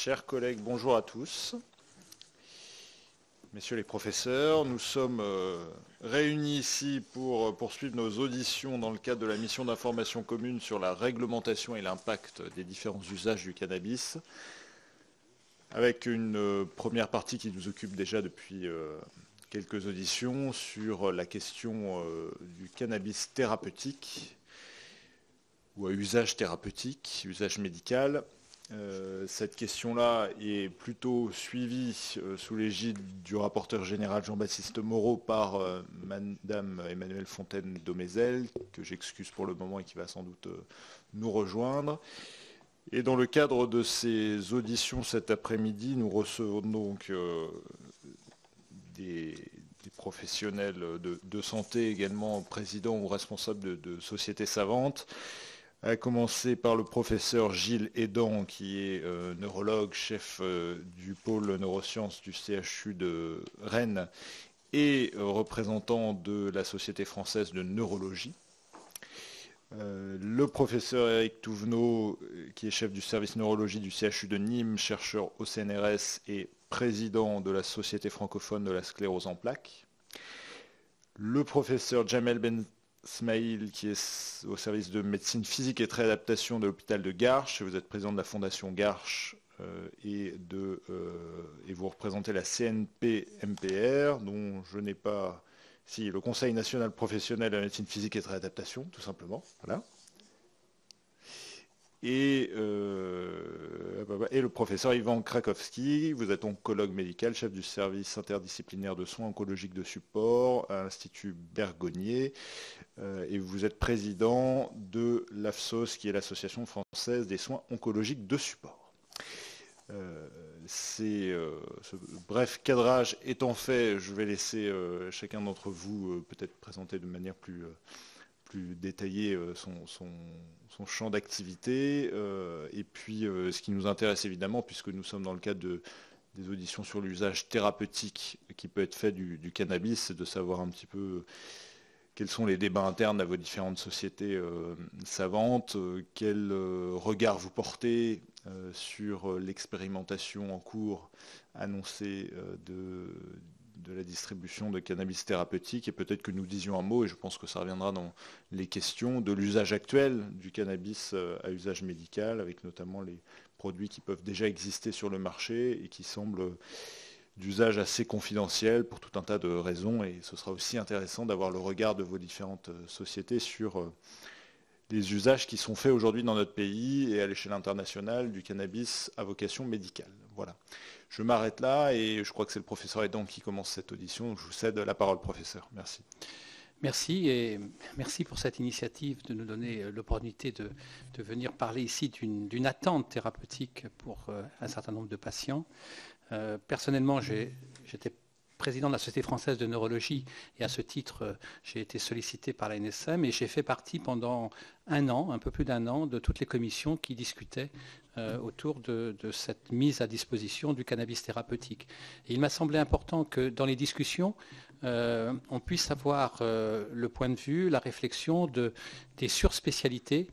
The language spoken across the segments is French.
Chers collègues, bonjour à tous. Messieurs les professeurs, nous sommes réunis ici pour poursuivre nos auditions dans le cadre de la mission d'information commune sur la réglementation et l'impact des différents usages du cannabis, avec une première partie qui nous occupe déjà depuis quelques auditions sur la question du cannabis thérapeutique ou à usage thérapeutique, usage médical. Cette question-là est plutôt suivie sous l'égide du rapporteur général Jean-Baptiste Moreau par Madame Emmanuelle Fontaine-Domézel, que j'excuse pour le moment et qui va sans doute nous rejoindre. Et dans le cadre de ces auditions cet après-midi, nous recevons donc des professionnels de santé, également présidents ou responsables de sociétés savantes, à commencer par le professeur Gilles Hédan, qui est neurologue, chef du pôle neurosciences du CHU de Rennes et représentant de la Société française de neurologie. Le professeur Éric Touvenot, qui est chef du service neurologie du CHU de Nîmes, chercheur au CNRS et président de la Société francophone de la sclérose en plaques. Le professeur Jamel Ben Smaïl, qui est au service de médecine physique et de réadaptation de l'hôpital de Garches. Vous êtes président de la fondation Garches et vous représentez la CNP-MPR, dont je n'ai pas... Si, le Conseil national professionnel de la médecine physique et de réadaptation, tout simplement. Voilà. Et le professeur Ivan Krakowski, vous êtes oncologue médical, chef du service interdisciplinaire de soins oncologiques de support à l'Institut Bergonié, et vous êtes président de l'AFSOS, qui est l'Association française des soins oncologiques de support. Ce bref cadrage étant fait, je vais laisser chacun d'entre vous peut-être présenter de manière plus détaillée son champ d'activité. Et puis, ce qui nous intéresse évidemment, puisque nous sommes dans le cadre des auditions sur l'usage thérapeutique qui peut être fait du cannabis, c'est de savoir un petit peu quels sont les débats internes à vos différentes sociétés savantes, quel regard vous portez sur l'expérimentation en cours annoncée de la distribution de cannabis thérapeutique, et peut-être que nous disions un mot, et je pense que ça reviendra dans les questions, de l'usage actuel du cannabis à usage médical, avec notamment les produits qui peuvent déjà exister sur le marché et qui semblent d'usage assez confidentiel pour tout un tas de raisons, et ce sera aussi intéressant d'avoir le regard de vos différentes sociétés sur les usages qui sont faits aujourd'hui dans notre pays et à l'échelle internationale du cannabis à vocation médicale. Voilà. Je m'arrête là et je crois que c'est le professeur Hédan qui commence cette audition, donc je vous cède la parole, professeur. Merci. Merci, et merci pour cette initiative de nous donner l'opportunité de venir parler ici d'une attente thérapeutique pour un certain nombre de patients. Personnellement, j'étais président de la Société française de neurologie et à ce titre, j'ai été sollicité par la NSM et j'ai fait partie pendant un peu plus d'un an, de toutes les commissions qui discutaient autour de cette mise à disposition du cannabis thérapeutique. Et il m'a semblé important que dans les discussions, on puisse avoir le point de vue, la réflexion des surspécialités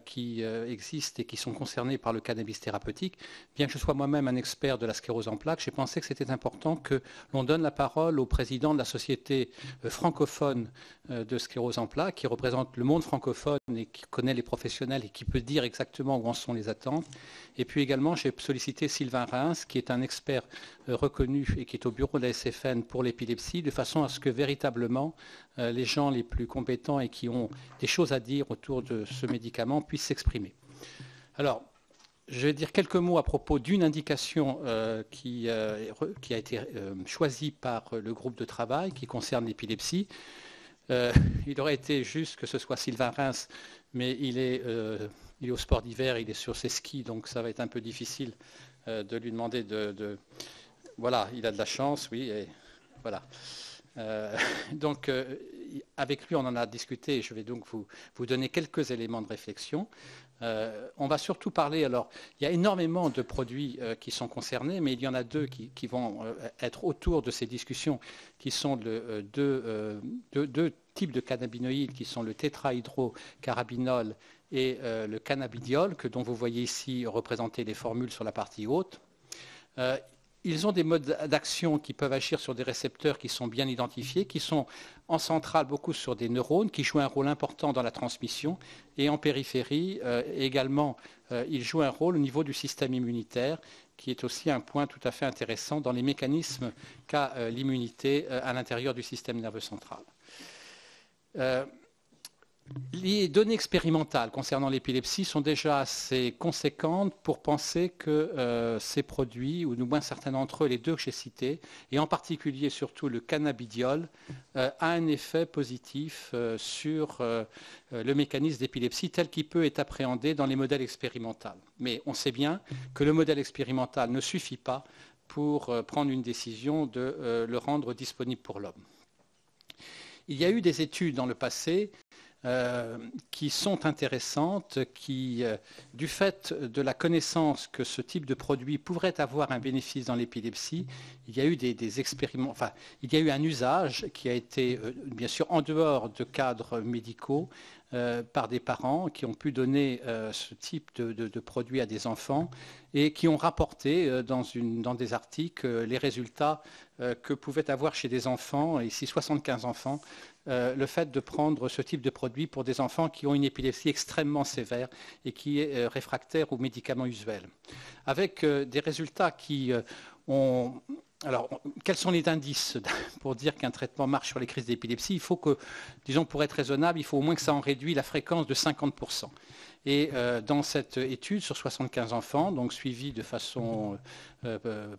qui existent et qui sont concernés par le cannabis thérapeutique. Bien que je sois moi-même un expert de la sclérose en plaques, j'ai pensé que c'était important que l'on donne la parole au président de la société francophone de sclérose en plaques, qui représente le monde francophone et qui connaît les professionnels et qui peut dire exactement où en sont les attentes. Et puis également, j'ai sollicité Sylvain Reims, qui est un expert reconnu et qui est au bureau de la SFN pour l'épilepsie, de façon à ce que véritablement les gens les plus compétents et qui ont des choses à dire autour de ce médicament puissent s'exprimer. Alors, je vais dire quelques mots à propos d'une indication qui a été choisie par le groupe de travail qui concerne l'épilepsie. Il aurait été juste que ce soit Sylvain Reims, mais il est au sport d'hiver, il est sur ses skis, donc ça va être un peu difficile de lui demander Voilà, il a de la chance, oui, et voilà. Donc, avec lui, on en a discuté et je vais donc vous donner quelques éléments de réflexion. On va surtout parler, alors, il y a énormément de produits qui sont concernés, mais il y en a deux qui vont être autour de ces discussions, qui sont deux types de cannabinoïdes, qui sont le tétrahydrocarabinol et le cannabidiol, dont vous voyez ici représenter les formules sur la partie haute. Ils ont des modes d'action qui peuvent agir sur des récepteurs qui sont bien identifiés, qui sont en centrale beaucoup sur des neurones, qui jouent un rôle important dans la transmission, et en périphérie également, ils jouent un rôle au niveau du système immunitaire, qui est aussi un point tout à fait intéressant dans les mécanismes qu'a l'immunité à l'intérieur du système nerveux central. Les données expérimentales concernant l'épilepsie sont déjà assez conséquentes pour penser que ces produits, ou du moins certains d'entre eux, les deux que j'ai cités, et en particulier surtout le cannabidiol, a un effet positif sur le mécanisme d'épilepsie tel qu'il peut être appréhendé dans les modèles expérimentaux. Mais on sait bien que le modèle expérimental ne suffit pas pour prendre une décision de le rendre disponible pour l'homme. Il y a eu des études dans le passé qui sont intéressantes, qui, du fait de la connaissance que ce type de produit pourrait avoir un bénéfice dans l'épilepsie, il y a eu des expériments, enfin, il y a eu un usage qui a été, bien sûr, en dehors de cadres médicaux, par des parents qui ont pu donner ce type de produit à des enfants et qui ont rapporté dans des articles les résultats que pouvaient avoir chez des enfants, ici 75 enfants, le fait de prendre ce type de produit pour des enfants qui ont une épilepsie extrêmement sévère et qui est réfractaire aux médicaments usuels. Avec des résultats qui ont... Alors, quels sont les indices pour dire qu'un traitement marche sur les crises d'épilepsie? Il faut que, disons, pour être raisonnable, il faut au moins que ça en réduise la fréquence de 50%. Et dans cette étude sur 75 enfants, donc suivis de façon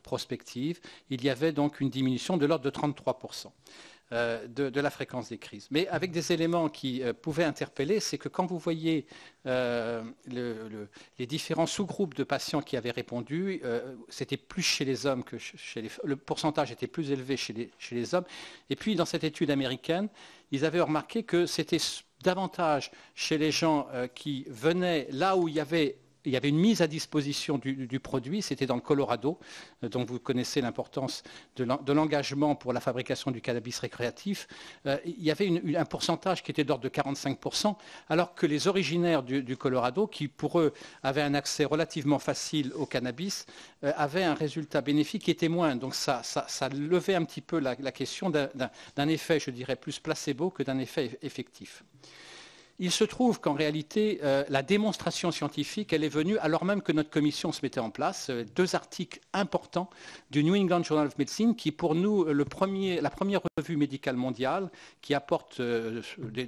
prospective, il y avait donc une diminution de l'ordre de 33%. De la fréquence des crises. Mais avec des éléments qui pouvaient interpeller, c'est que quand vous voyez les différents sous-groupes de patients qui avaient répondu, c'était plus chez les hommes que chez les femmes. Le pourcentage était plus élevé chez les hommes. Et puis, dans cette étude américaine, ils avaient remarqué que c'était davantage chez les gens qui venaient là où il y avait une mise à disposition du produit, c'était dans le Colorado, dont vous connaissez l'importance de l'engagement pour la fabrication du cannabis récréatif. Il y avait un pourcentage qui était d'ordre de 45%, alors que les originaires du Colorado, qui pour eux avaient un accès relativement facile au cannabis, avaient un résultat bénéfique qui était moins. Donc ça levait un petit peu la question d'un effet, je dirais, plus placebo que d'un effet effectif. Il se trouve qu'en réalité, la démonstration scientifique, elle est venue alors même que notre commission se mettait en place. Deux articles importants du New England Journal of Medicine, qui est pour nous la première revue médicale mondiale, qui apporte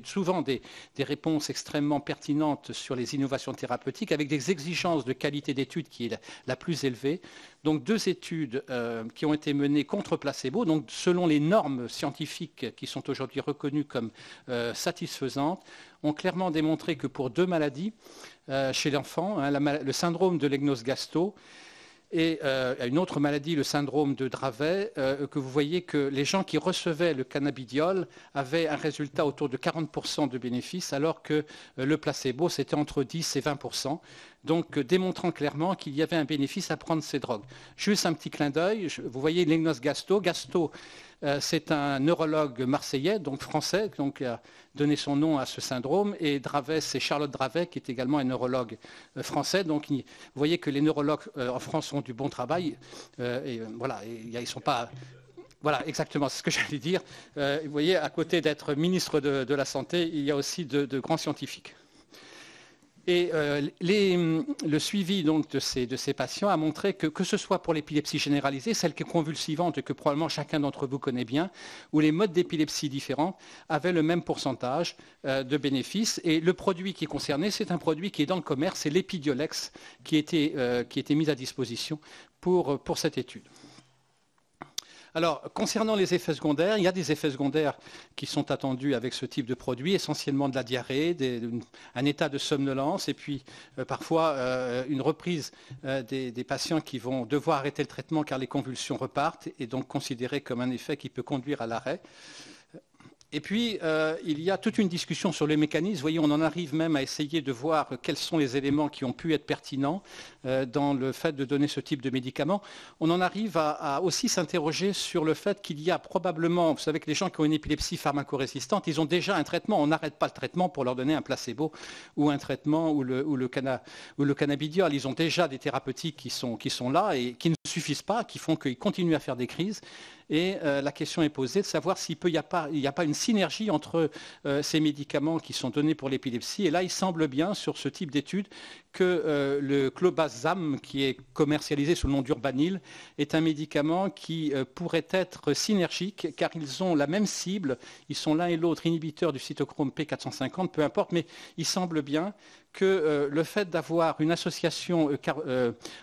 souvent des réponses extrêmement pertinentes sur les innovations thérapeutiques, avec des exigences de qualité d'étude qui est la plus élevée. Donc deux études qui ont été menées contre placebo, donc selon les normes scientifiques qui sont aujourd'hui reconnues comme satisfaisantes, ont clairement démontré que pour deux maladies chez l'enfant, le syndrome de Lennox-Gastaut et une autre maladie, le syndrome de Dravet, que vous voyez que les gens qui recevaient le cannabidiol avaient un résultat autour de 40% de bénéfices, alors que le placebo, c'était entre 10 et 20%. Donc, démontrant clairement qu'il y avait un bénéfice à prendre ces drogues. Juste un petit clin d'œil, vous voyez Lennox-Gastaut. Gastaut, c'est un neurologue marseillais, donc français, donc qui a donné son nom à ce syndrome. Et Dravet, c'est Charlotte Dravet, qui est également un neurologue français. Donc, vous voyez que les neurologues en France font du bon travail. Voilà, ils sont pas... Voilà, exactement, c'est ce que j'allais dire. Vous voyez, à côté d'être ministre de la Santé, il y a aussi de grands scientifiques. Et le suivi donc, de ces patients a montré que ce soit pour l'épilepsie généralisée, celle qui est convulsivante et que probablement chacun d'entre vous connaît bien, ou les modes d'épilepsie différents, avaient le même pourcentage de bénéfices. Et le produit qui est concerné, c'est un produit qui est dans le commerce, c'est l'Epidiolex qui était mis à disposition pour cette étude. Alors, concernant les effets secondaires, il y a des effets secondaires qui sont attendus avec ce type de produit, essentiellement de la diarrhée, un état de somnolence et puis parfois une reprise des patients qui vont devoir arrêter le traitement car les convulsions repartent et donc considéré comme un effet qui peut conduire à l'arrêt. Et puis, il y a toute une discussion sur les mécanismes. Vous voyez, on en arrive même à essayer de voir quels sont les éléments qui ont pu être pertinents dans le fait de donner ce type de médicaments. On en arrive à aussi s'interroger sur le fait qu'il y a probablement, vous savez que les gens qui ont une épilepsie pharmacorésistante, ils ont déjà un traitement. On n'arrête pas le traitement pour leur donner un placebo ou un traitement ou le cannabidiol. Ils ont déjà des thérapeutiques qui sont là et qui ne suffisent pas, qui font qu'ils continuent à faire des crises. Et la question est posée de savoir s'il n'y a pas une synergie entre ces médicaments qui sont donnés pour l'épilepsie. Et là, il semble bien, sur ce type d'études, que le clobazam, qui est commercialisé sous le nom d'Urbanil, est un médicament qui pourrait être synergique, car ils ont la même cible. Ils sont l'un et l'autre inhibiteurs du cytochrome P450, peu importe, mais il semble bien que le fait d'avoir une association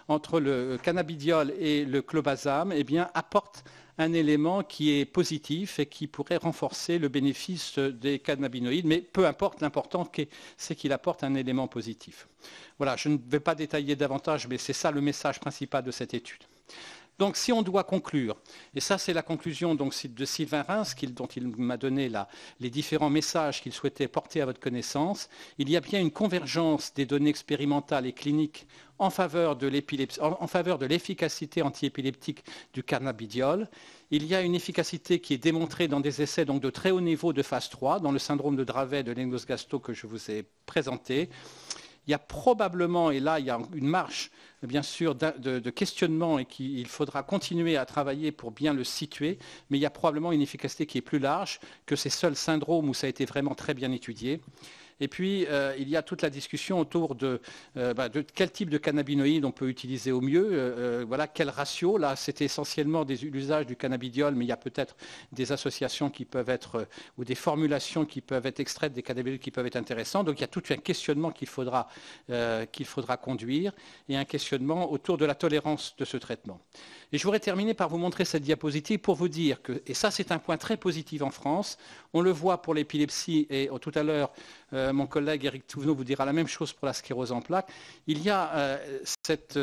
entre le cannabidiol et le clobazam, eh bien, apporte un élément qui est positif et qui pourrait renforcer le bénéfice des cannabinoïdes, mais peu importe, l'important c'est qu'il apporte un élément positif. Voilà, je ne vais pas détailler davantage, mais c'est ça le message principal de cette étude. Donc, si on doit conclure, et ça c'est la conclusion donc, de Sylvain Reims, dont il m'a donné les différents messages qu'il souhaitait porter à votre connaissance, il y a bien une convergence des données expérimentales et cliniques en faveur de l'efficacité antiépileptique du cannabidiol. Il y a une efficacité qui est démontrée dans des essais donc, de très haut niveau de phase 3, dans le syndrome de Dravet de Lennox-Gastaut que je vous ai présenté. Il y a probablement, et là il y a une marge bien sûr de questionnement et qu'il faudra continuer à travailler pour bien le situer, mais il y a probablement une efficacité qui est plus large que ces seuls syndromes où ça a été vraiment très bien étudié. Et puis, il y a toute la discussion autour de quel type de cannabinoïdes on peut utiliser au mieux, voilà, quel ratio. Là, c'était essentiellement l'usage du cannabidiol, mais il y a peut-être des associations qui peuvent être, ou des formulations qui peuvent être extraites des cannabinoïdes qui peuvent être intéressantes. Donc, il y a tout un questionnement qu'il faudra conduire et un questionnement autour de la tolérance de ce traitement. Et je voudrais terminer par vous montrer cette diapositive pour vous dire que, et ça c'est un point très positif en France, on le voit pour l'épilepsie et tout à l'heure mon collègue Éric Touvenot vous dira la même chose pour la sclérose en plaques, il y a cette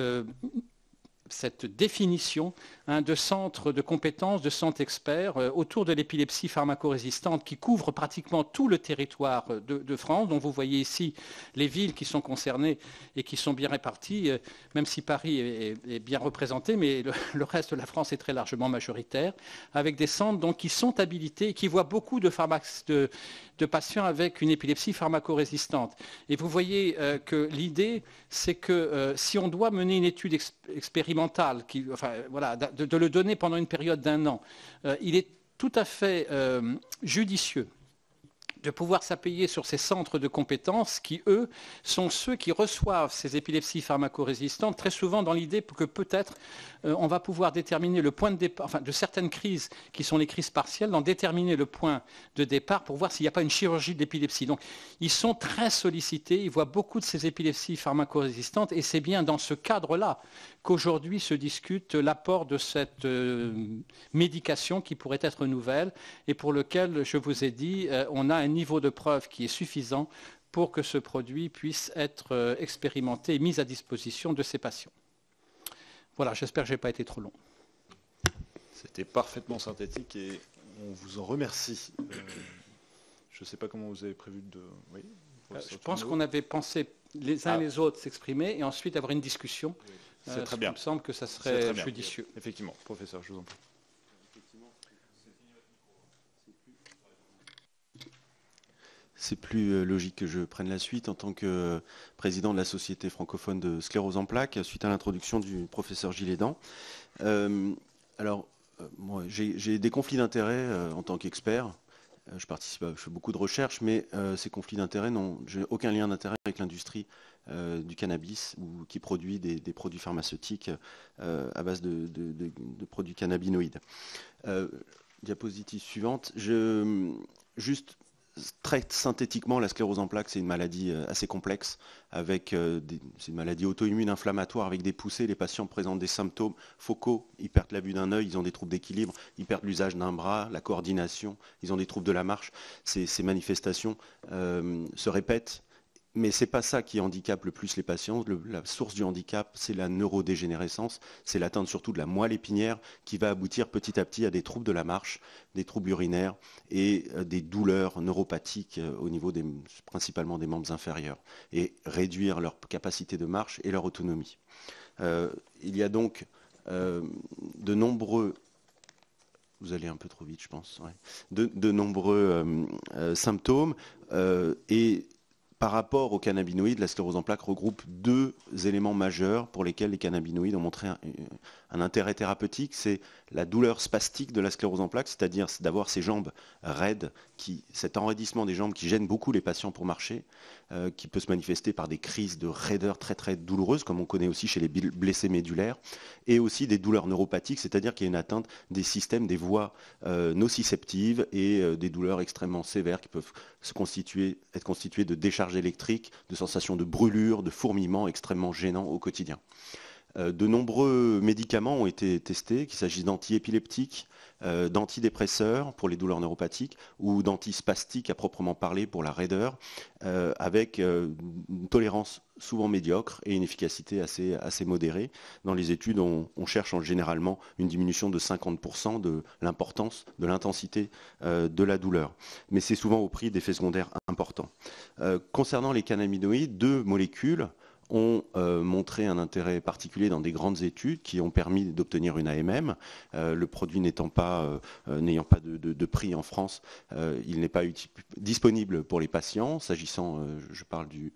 définition de centres de compétences, de centres experts autour de l'épilepsie pharmacorésistante qui couvre pratiquement tout le territoire de France, dont vous voyez ici les villes qui sont concernées et qui sont bien réparties, même si Paris est bien représenté, mais le reste de la France est très largement majoritaire, avec des centres donc, qui sont habilités et qui voient beaucoup de patients avec une épilepsie pharmacorésistante. Et vous voyez que l'idée, c'est que si on doit mener une étude expérimentale, de le donner pendant une période d'1 an, il est tout à fait judicieux de pouvoir s'appuyer sur ces centres de compétences qui, eux, sont ceux qui reçoivent ces épilepsies pharmacorésistantes, très souvent dans l'idée que peut-être on va pouvoir déterminer le point de départ, enfin de certaines crises qui sont les crises partielles, d'en déterminer le point de départ pour voir s'il n'y a pas une chirurgie d'épilepsie. Donc, ils sont très sollicités, ils voient beaucoup de ces épilepsies pharmacorésistantes et c'est bien dans ce cadre-là qu'aujourd'hui se discute l'apport de cette médication qui pourrait être nouvelle et pour lequel, je vous ai dit, on a un niveau de preuve qui est suffisant pour que ce produit puisse être expérimenté et mis à disposition de ces patients. Voilà, j'espère que je n'ai pas été trop long. C'était parfaitement synthétique et on vous en remercie. Je ne sais pas comment vous avez prévu de... Oui, je pense qu'on avait pensé les uns et les autres s'exprimer et ensuite avoir une discussion. C'est très bien. Il me semble que ça serait judicieux. Effectivement, professeur, je vous en prie. C'est plus logique que je prenne la suite en tant que président de la Société francophone de sclérose en plaques, suite à l'introduction du professeur Gilles-Aidant. Moi, j'ai des conflits d'intérêts en tant qu'expert. Je fais beaucoup de recherches, mais ces conflits d'intérêts j'ai aucun lien d'intérêt avec l'industrie du cannabis ou qui produit des produits pharmaceutiques à base de produits cannabinoïdes. Diapositive suivante. Juste très synthétiquement, la sclérose en plaques, c'est une maladie assez complexe, c'est une maladie auto-immune inflammatoire avec des poussées. Les patients présentent des symptômes focaux, ils perdent la vue d'un œil, ils ont des troubles d'équilibre, ils perdent l'usage d'un bras, la coordination, ils ont des troubles de la marche. Ces manifestations se répètent Mais ce n'est pas ça qui handicape le plus les patients. La source du handicap, c'est la neurodégénérescence, c'est l'atteinte surtout de la moelle épinière qui va aboutir petit à petit à des troubles de la marche, des troubles urinaires et des douleurs neuropathiques au niveau principalement des membres inférieurs et réduire leur capacité de marche et leur autonomie. Il y a donc de nombreux... Vous allez un peu trop vite, je pense. Ouais. De nombreux symptômes et par rapport aux cannabinoïdes, la sclérose en plaques regroupe deux éléments majeurs pour lesquels les cannabinoïdes ont montré un intérêt thérapeutique. C'est la douleur spastique de la sclérose en plaques, c'est-à-dire d'avoir ces jambes raides, cet enraidissement des jambes qui gêne beaucoup les patients pour marcher, qui peut se manifester par des crises de raideur très très douloureuses, comme on connaît aussi chez les blessés médulaires, et aussi des douleurs neuropathiques, c'est-à-dire qu'il y a une atteinte des systèmes, des voies nociceptives et des douleurs extrêmement sévères qui peuvent être constituées de décharges électriques, de sensations de brûlure, de fourmillement extrêmement gênants au quotidien. De nombreux médicaments ont été testés, qu'il s'agisse d'antiépileptiques, d'antidépresseurs pour les douleurs neuropathiques ou d'antispastiques à proprement parler pour la raideur, avec une tolérance souvent médiocre et une efficacité assez modérée. Dans les études, on cherche généralement une diminution de 50% de l'importance, de l'intensité de la douleur. Mais c'est souvent au prix d'effets secondaires importants. Concernant les cannabinoïdes, deux molécules ont montré un intérêt particulier dans des grandes études qui ont permis d'obtenir une AMM. Le produit n'ayant pas de prix en France, il n'est pas disponible pour les patients, s'agissant, je parle du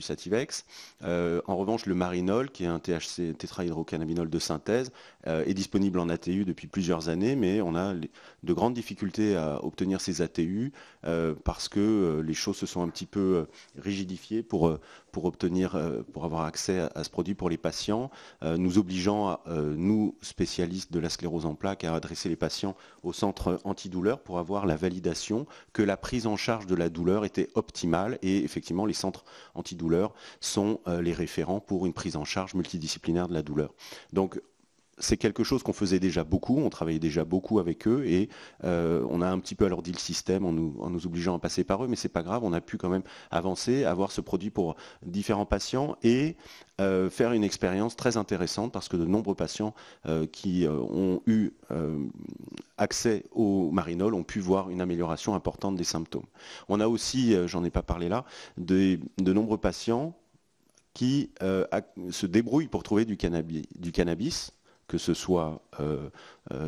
Sativex. En revanche, le Marinol, qui est un THC, tétrahydrocannabinol de synthèse, est disponible en ATU depuis plusieurs années, mais on a de grandes difficultés à obtenir ces ATU parce que les choses se sont un petit peu rigidifiées pour avoir accès à ce produit pour les patients, nous obligeant, nous, spécialistes de la sclérose en plaques, à adresser les patients au centre antidouleur pour avoir la validation que la prise en charge de la douleur était optimale et effectivement les centres antidouleurs sont les référents pour une prise en charge multidisciplinaire de la douleur. Donc, c'est quelque chose qu'on faisait déjà beaucoup, on travaillait déjà beaucoup avec eux et on a un petit peu alourdi le système en nous obligeant à passer par eux, mais c'est pas grave, on a pu quand même avancer, avoir ce produit pour différents patients et faire une expérience très intéressante parce que de nombreux patients qui ont eu accès au Marinol ont pu voir une amélioration importante des symptômes. On a aussi, j'en ai pas parlé là, de nombreux patients qui se débrouillent pour trouver du cannabis, que ce soit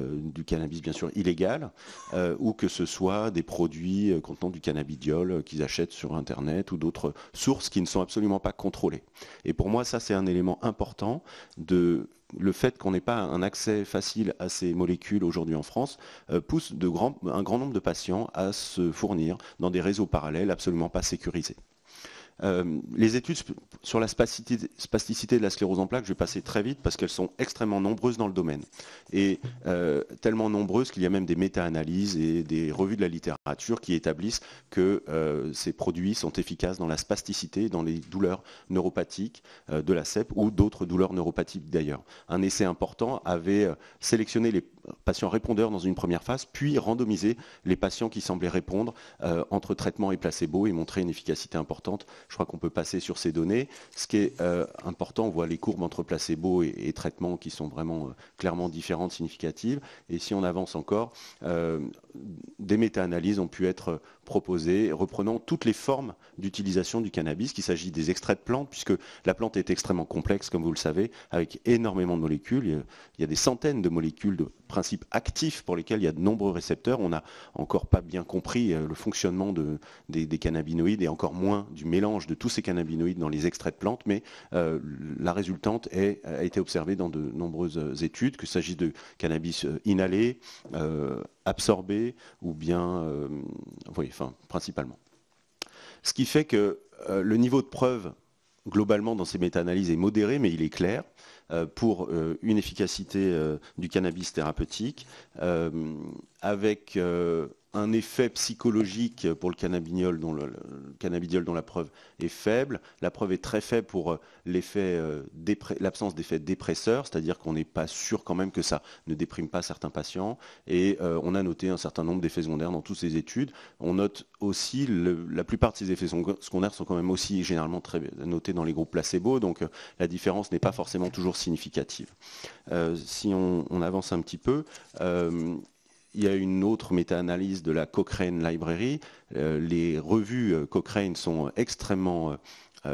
du cannabis bien sûr illégal ou que ce soit des produits contenant du cannabidiol qu'ils achètent sur Internet ou d'autres sources qui ne sont absolument pas contrôlées. Et pour moi, ça c'est un élément important le fait qu'on n'ait pas un accès facile à ces molécules aujourd'hui en France pousse un grand nombre de patients à se fournir dans des réseaux parallèles absolument pas sécurisés. Les études sur la spasticité de la sclérose en plaques, je vais passer très vite parce qu'elles sont extrêmement nombreuses dans le domaine. Et tellement nombreuses qu'il y a même des méta-analyses et des revues de la littérature qui établissent que ces produits sont efficaces dans la spasticité, dans les douleurs neuropathiques de la CEP ou d'autres douleurs neuropathiques d'ailleurs. Un essai important avait sélectionné les patients répondeurs dans une première phase, puis randomisé les patients qui semblaient répondre entre traitement et placebo et montrer une efficacité importante. Je crois qu'on peut passer sur ces données. Ce qui est important, on voit les courbes entre placebo et traitement qui sont vraiment clairement différentes, significatives. Et si on avance encore, des méta-analyses ont pu être proposées, reprenant toutes les formes d'utilisation du cannabis, qu'il s'agit des extraits de plantes, puisque la plante est extrêmement complexe, comme vous le savez, avec énormément de molécules. Il y a des centaines de molécules de principes actifs pour lesquels il y a de nombreux récepteurs. On n'a encore pas bien compris le fonctionnement des cannabinoïdes et encore moins du mélange de tous ces cannabinoïdes dans les extraits de plantes, mais la résultante a été observée dans de nombreuses études, qu'il s'agisse de cannabis inhalé, absorbé ou bien, principalement. Ce qui fait que le niveau de preuve globalement dans ces méta-analyses est modéré, mais il est clair pour une efficacité du cannabis thérapeutique avec un effet psychologique pour le cannabidiol dont la preuve est faible. La preuve est très faible pour l'absence d'effet dépresseur, c'est-à-dire qu'on n'est pas sûr quand même que ça ne déprime pas certains patients. Et on a noté un certain nombre d'effets secondaires dans toutes ces études. On note aussi la plupart de ces effets secondaires sont quand même aussi généralement très notés dans les groupes placebo, donc la différence n'est pas forcément toujours significative. Si on avance un petit peu, il y a une autre méta-analyse de la Cochrane Library. Les revues Cochrane sont extrêmement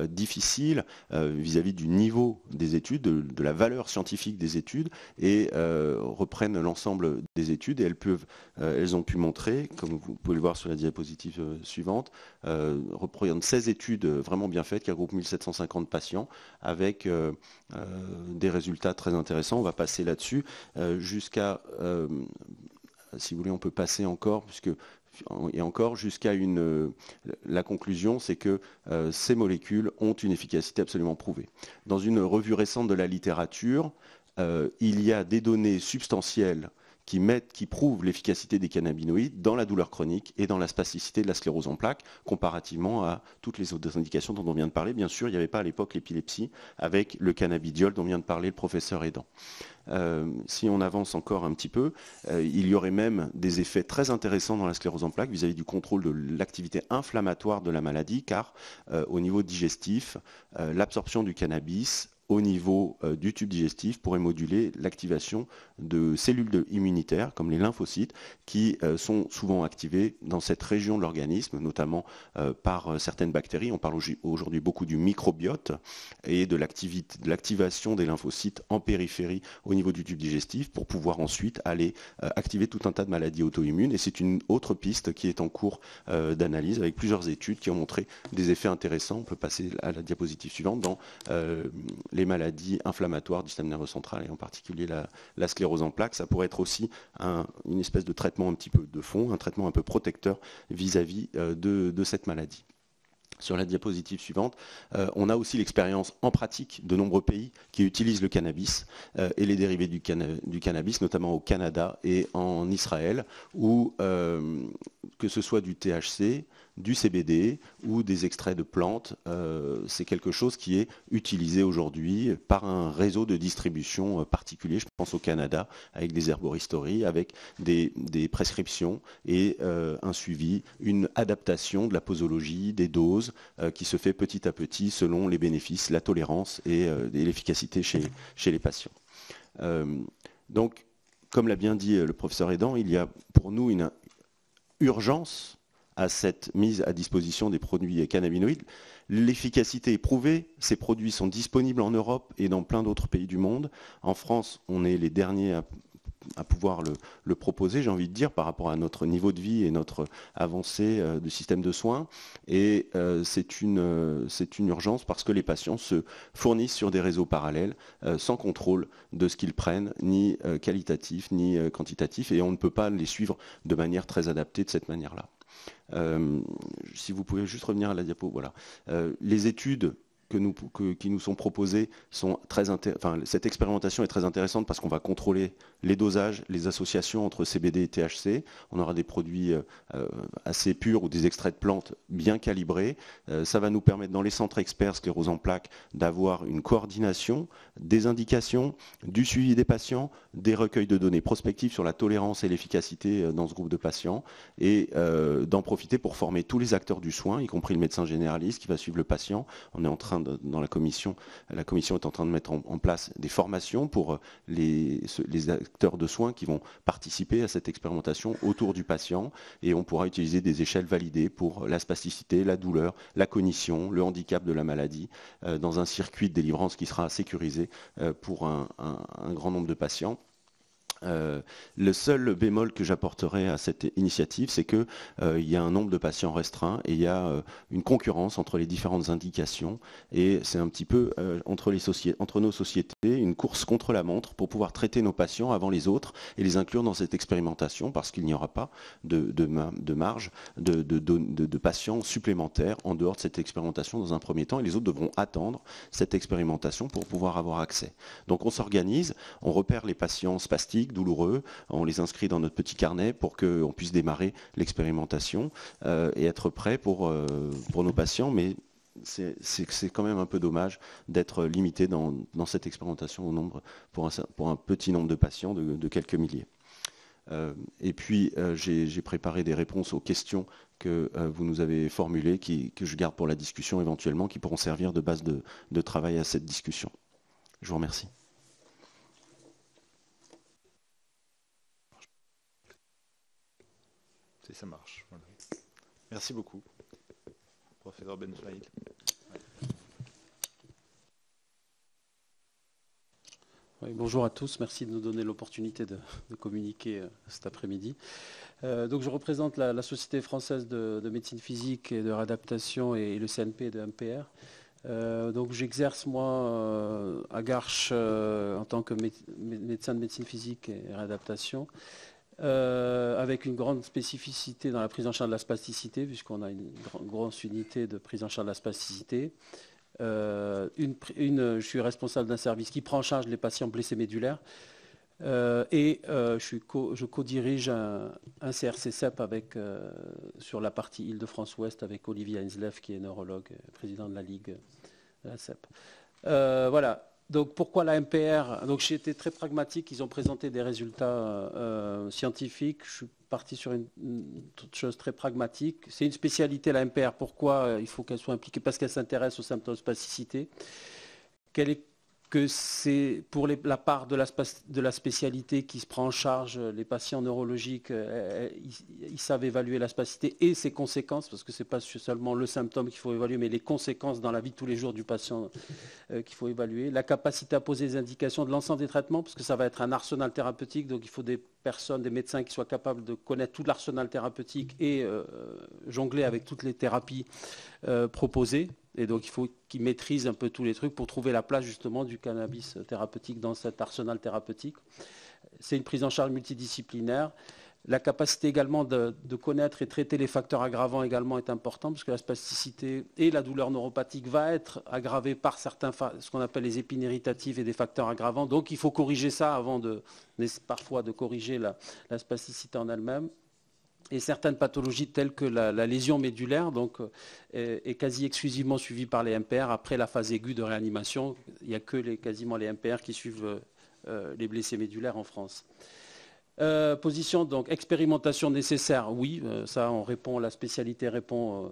difficiles vis-à-vis du niveau des études, de la valeur scientifique des études, et reprennent l'ensemble des études. Et elles ont pu montrer, comme vous pouvez le voir sur la diapositive suivante, représentent 16 études vraiment bien faites qui regroupent 1750 patients avec des résultats très intéressants. On va passer là-dessus jusqu'à... si vous voulez, on peut passer encore, jusqu'à la conclusion, c'est que ces molécules ont une efficacité absolument prouvée. Dans une revue récente de la littérature, il y a des données substantielles qui prouvent l'efficacité des cannabinoïdes dans la douleur chronique et dans la spasticité de la sclérose en plaques, comparativement à toutes les autres indications dont on vient de parler. Bien sûr, il n'y avait pas à l'époque l'épilepsie avec le cannabidiol dont vient de parler le professeur Aidant. Si on avance encore un petit peu, il y aurait même des effets très intéressants dans la sclérose en plaques vis-à-vis du contrôle de l'activité inflammatoire de la maladie, car au niveau digestif, l'absorption du cannabis au niveau du tube digestif pourrait moduler l'activation de cellules immunitaires comme les lymphocytes qui sont souvent activées dans cette région de l'organisme, notamment par certaines bactéries. On parle aujourd'hui beaucoup du microbiote et de l'activation des lymphocytes en périphérie au niveau du tube digestif pour pouvoir ensuite aller activer tout un tas de maladies auto-immunes. Et c'est une autre piste qui est en cours d'analyse avec plusieurs études qui ont montré des effets intéressants. On peut passer à la diapositive suivante dans les maladies inflammatoires du système nerveux central et en particulier la sclérose en plaques. Ça pourrait être aussi une espèce de traitement un petit peu de fond, un traitement un peu protecteur vis-à-vis de cette maladie. Sur la diapositive suivante, on a aussi l'expérience en pratique de nombreux pays qui utilisent le cannabis et les dérivés du cannabis, notamment au Canada et en Israël, où que ce soit du THC, du CBD ou des extraits de plantes, c'est quelque chose qui est utilisé aujourd'hui par un réseau de distribution particulier. Je pense au Canada, avec des herboristeries, avec des prescriptions et un suivi, une adaptation de la posologie, des doses qui se fait petit à petit selon les bénéfices, la tolérance et l'efficacité chez les patients. Donc, comme l'a bien dit le professeur Aidant, il y a pour nous une urgence à cette mise à disposition des produits cannabinoïdes. L'efficacité est prouvée, ces produits sont disponibles en Europe et dans plein d'autres pays du monde. En France, on est les derniers à pouvoir le proposer, j'ai envie de dire, par rapport à notre niveau de vie et notre avancée du système de soins. Et c'est une urgence parce que les patients se fournissent sur des réseaux parallèles sans contrôle de ce qu'ils prennent, ni qualitatif, ni quantitatif, et on ne peut pas les suivre de manière très adaptée de cette manière-là. Si vous pouvez juste revenir à la diapo, voilà. Les études qui nous sont proposées sont cette expérimentation est très intéressante parce qu'on va contrôler les dosages, les associations entre CBD et THC. On aura des produits assez purs ou des extraits de plantes bien calibrés. Ça va nous permettre dans les centres experts sclérose en plaques d'avoir une coordination des indications, du suivi des patients, des recueils de données prospectives sur la tolérance et l'efficacité dans ce groupe de patients et d'en profiter pour former tous les acteurs du soin, y compris le médecin généraliste qui va suivre le patient. On est en train dans la commission est en train de mettre en place des formations pour les acteurs de soins qui vont participer à cette expérimentation autour du patient et on pourra utiliser des échelles validées pour la spasticité, la douleur, la cognition, le handicap de la maladie dans un circuit de délivrance qui sera sécurisé pour un grand nombre de patients. Le seul bémol que j'apporterai à cette initiative, c'est qu'il y a un nombre de patients restreint et il y a une concurrence entre les différentes indications et c'est un petit peu entre nos sociétés, une course contre la montre pour pouvoir traiter nos patients avant les autres et les inclure dans cette expérimentation parce qu'il n'y aura pas de marge de patients supplémentaires en dehors de cette expérimentation dans un premier temps et les autres devront attendre cette expérimentation pour pouvoir avoir accès. Donc on s'organise, on repère les patients spastiques, douloureux. On les inscrit dans notre petit carnet pour qu'on puisse démarrer l'expérimentation et être prêt pour nos patients. Mais c'est quand même un peu dommage d'être limité dans cette expérimentation au nombre, pour un petit nombre de patients de quelques milliers. Et puis, j'ai préparé des réponses aux questions que vous nous avez formulées, que je garde pour la discussion éventuellement, qui pourront servir de base de travail à cette discussion. Je vous remercie. Si ça marche. Voilà. Merci beaucoup, professeur Bensaïd. Oui, bonjour à tous, merci de nous donner l'opportunité de communiquer cet après-midi. Donc je représente la Société française de médecine physique et de réadaptation et le CNP de MPR. Donc j'exerce moi à Garches en tant que médecin de médecine physique et réadaptation, avec une grande spécificité dans la prise en charge de la spasticité, puisqu'on a une grosse unité de prise en charge de la spasticité. Je suis responsable d'un service qui prend en charge les patients blessés médulaires je co-dirige un CRC-CEP sur la partie Île-de-France-Ouest avec Olivier Heinzleff qui est neurologue, président de la Ligue de la CEP. Voilà. Donc pourquoi la MPR? Donc j'ai été très pragmatique, ils ont présenté des résultats scientifiques, je suis parti sur une chose très pragmatique. C'est une spécialité la MPR, pourquoi il faut qu'elle soit impliquée? Parce qu'elle s'intéresse aux symptômes de spasticité. Que c'est pour la part de la spécialité qui se prend en charge, les patients neurologiques, ils savent évaluer la spasticité et ses conséquences, parce que ce n'est pas seulement le symptôme qu'il faut évaluer, mais les conséquences dans la vie de tous les jours du patient qu'il faut évaluer. La capacité à poser des indications de l'ensemble des traitements, parce que ça va être un arsenal thérapeutique, donc il faut des personnes, des médecins qui soient capables de connaître tout l'arsenal thérapeutique et jongler avec toutes les thérapies proposées. Et donc, il faut qu'ils maîtrisent un peu tous les trucs pour trouver la place, justement, du cannabis thérapeutique dans cet arsenal thérapeutique. C'est une prise en charge multidisciplinaire. La capacité également de connaître et traiter les facteurs aggravants également est importante, parce que la spasticité et la douleur neuropathique va être aggravée par ce qu'on appelle les épines irritatives et des facteurs aggravants. Donc, il faut corriger ça avant parfois de corriger la spasticité en elle-même. Et certaines pathologies telles que la lésion médulaire est quasi exclusivement suivie par les MPR. Après la phase aiguë de réanimation, il n'y a que quasiment les MPR qui suivent les blessés médulaires en France. Position, donc, expérimentation nécessaire, oui, ça on répond, la spécialité répond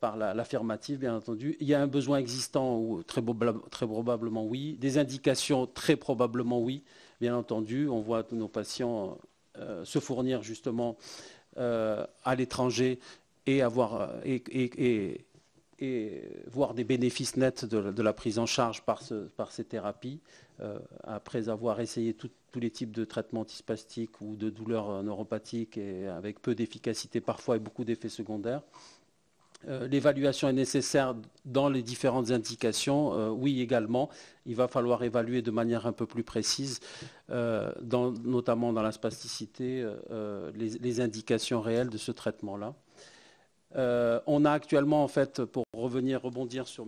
par l'affirmative, bien entendu. Il y a un besoin existant, très probablement oui. Des indications, très probablement oui, bien entendu. On voit tous nos patients se fournir justement à l'étranger et voir des bénéfices nets de la prise en charge par ces thérapies, après avoir essayé tous les types de traitements antispastiques ou de douleurs neuropathiques et avec peu d'efficacité parfois et beaucoup d'effets secondaires. L'évaluation est nécessaire dans les différentes indications. Oui, également, il va falloir évaluer de manière un peu plus précise, notamment dans la spasticité, les indications réelles de ce traitement-là. On a actuellement, en fait, pour rebondir sur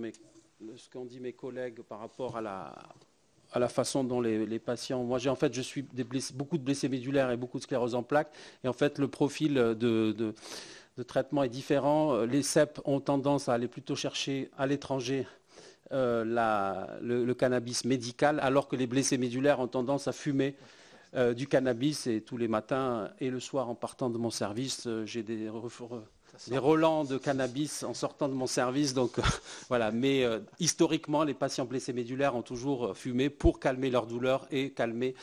ce qu'ont dit mes collègues par rapport à la façon dont les patients... Moi, je suis beaucoup de blessés médulaires et beaucoup de sclérose en plaques. Et en fait, le profil de traitement est différent. Les CEP ont tendance à aller plutôt chercher à l'étranger le cannabis médical, alors que les blessés médulaires ont tendance à fumer du cannabis. Et tous les matins et le soir, en partant de mon service, j'ai des relents de cannabis en sortant de mon service. Donc voilà. Mais historiquement, les patients blessés médulaires ont toujours fumé pour calmer leur douleur et calmer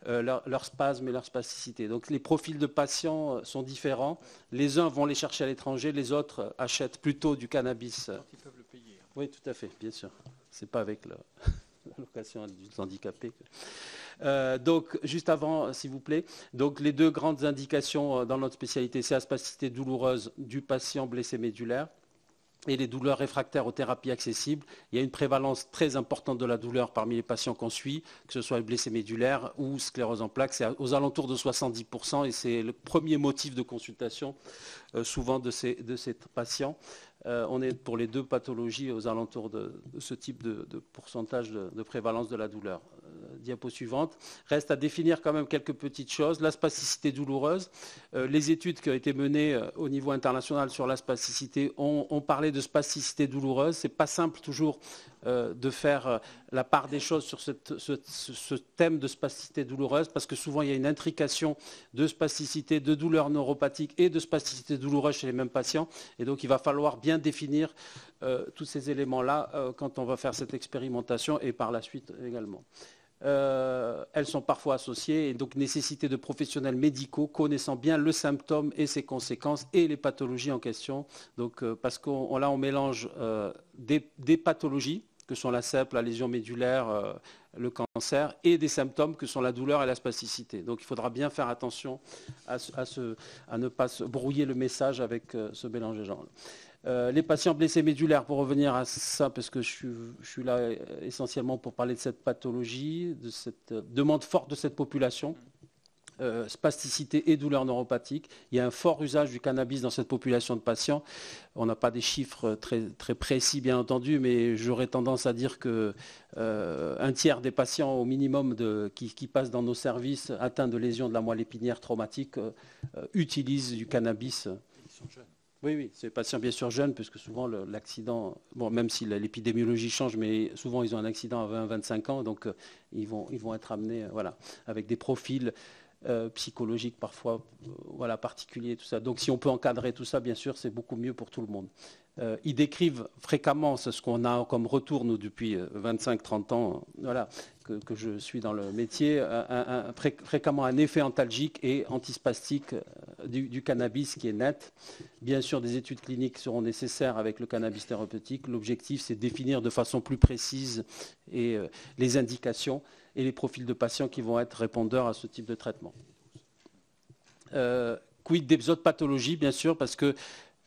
leur spasme et leur spasticité. Donc les profils de patients sont différents. Les uns vont les chercher à l'étranger, les autres achètent plutôt du cannabis. Ils peuvent le payer. Oui, tout à fait, bien sûr. C'est pas avec l'allocation adultes handicapés. Donc, juste avant, s'il vous plaît, donc les deux grandes indications dans notre spécialité, c'est la spasticité douloureuse du patient blessé médulaire et les douleurs réfractaires aux thérapies accessibles. Il y a une prévalence très importante de la douleur parmi les patients qu'on suit, que ce soit blessé médulaire ou sclérose en plaques. C'est aux alentours de 70% et c'est le premier motif de consultation souvent de ces patients. On est pour les deux pathologies aux alentours de ce type de pourcentage de prévalence de la douleur. Diapo suivante. Reste à définir quand même quelques petites choses. La spasticité douloureuse. Les études qui ont été menées au niveau international sur la spasticité ont parlé de spasticité douloureuse. C'est pas simple toujours de faire la part des choses sur ce thème de spasticité douloureuse parce que souvent il y a une intrication de spasticité, de douleur neuropathique et de spasticité douloureuse chez les mêmes patients. Et donc il va falloir bien définir tous ces éléments-là quand on va faire cette expérimentation et par la suite également. Elles sont parfois associées et donc nécessité de professionnels médicaux connaissant bien le symptôme et ses conséquences et les pathologies en question. Donc, parce qu'on là on mélange des pathologies que sont la CEP, la lésion médulaire, le cancer, et des symptômes que sont la douleur et la spasticité. Donc il faudra bien faire attention à ne pas se brouiller le message avec ce mélange des genres. Les patients blessés médulaires, pour revenir à ça, parce que je suis là essentiellement pour parler de cette pathologie, de cette demande forte de cette population, spasticité et douleur neuropathique. Il y a un fort usage du cannabis dans cette population de patients. On n'a pas des chiffres très, très précis, bien entendu, mais j'aurais tendance à dire que un tiers des patients au minimum qui passent dans nos services atteints de lésions de la moelle épinière traumatique utilisent du cannabis. Ils sont jeunes. Oui, c'est des patients bien sûr jeunes, puisque souvent l'accident, bon, même si l'épidémiologie change, mais souvent ils ont un accident à 20-25 ans, donc ils vont être amenés avec des profils psychologiques parfois particuliers, tout ça. Donc si on peut encadrer tout ça, bien sûr, c'est beaucoup mieux pour tout le monde. Ils décrivent fréquemment, c'est ce qu'on a comme retour, nous, depuis 25-30 ans, que je suis dans le métier, fréquemment un effet antalgique et antispastique du cannabis qui est net. Bien sûr, des études cliniques seront nécessaires avec le cannabis thérapeutique. L'objectif, c'est de définir de façon plus précise les indications et les profils de patients qui vont être répondeurs à ce type de traitement. Quid des autres pathologies, bien sûr, parce que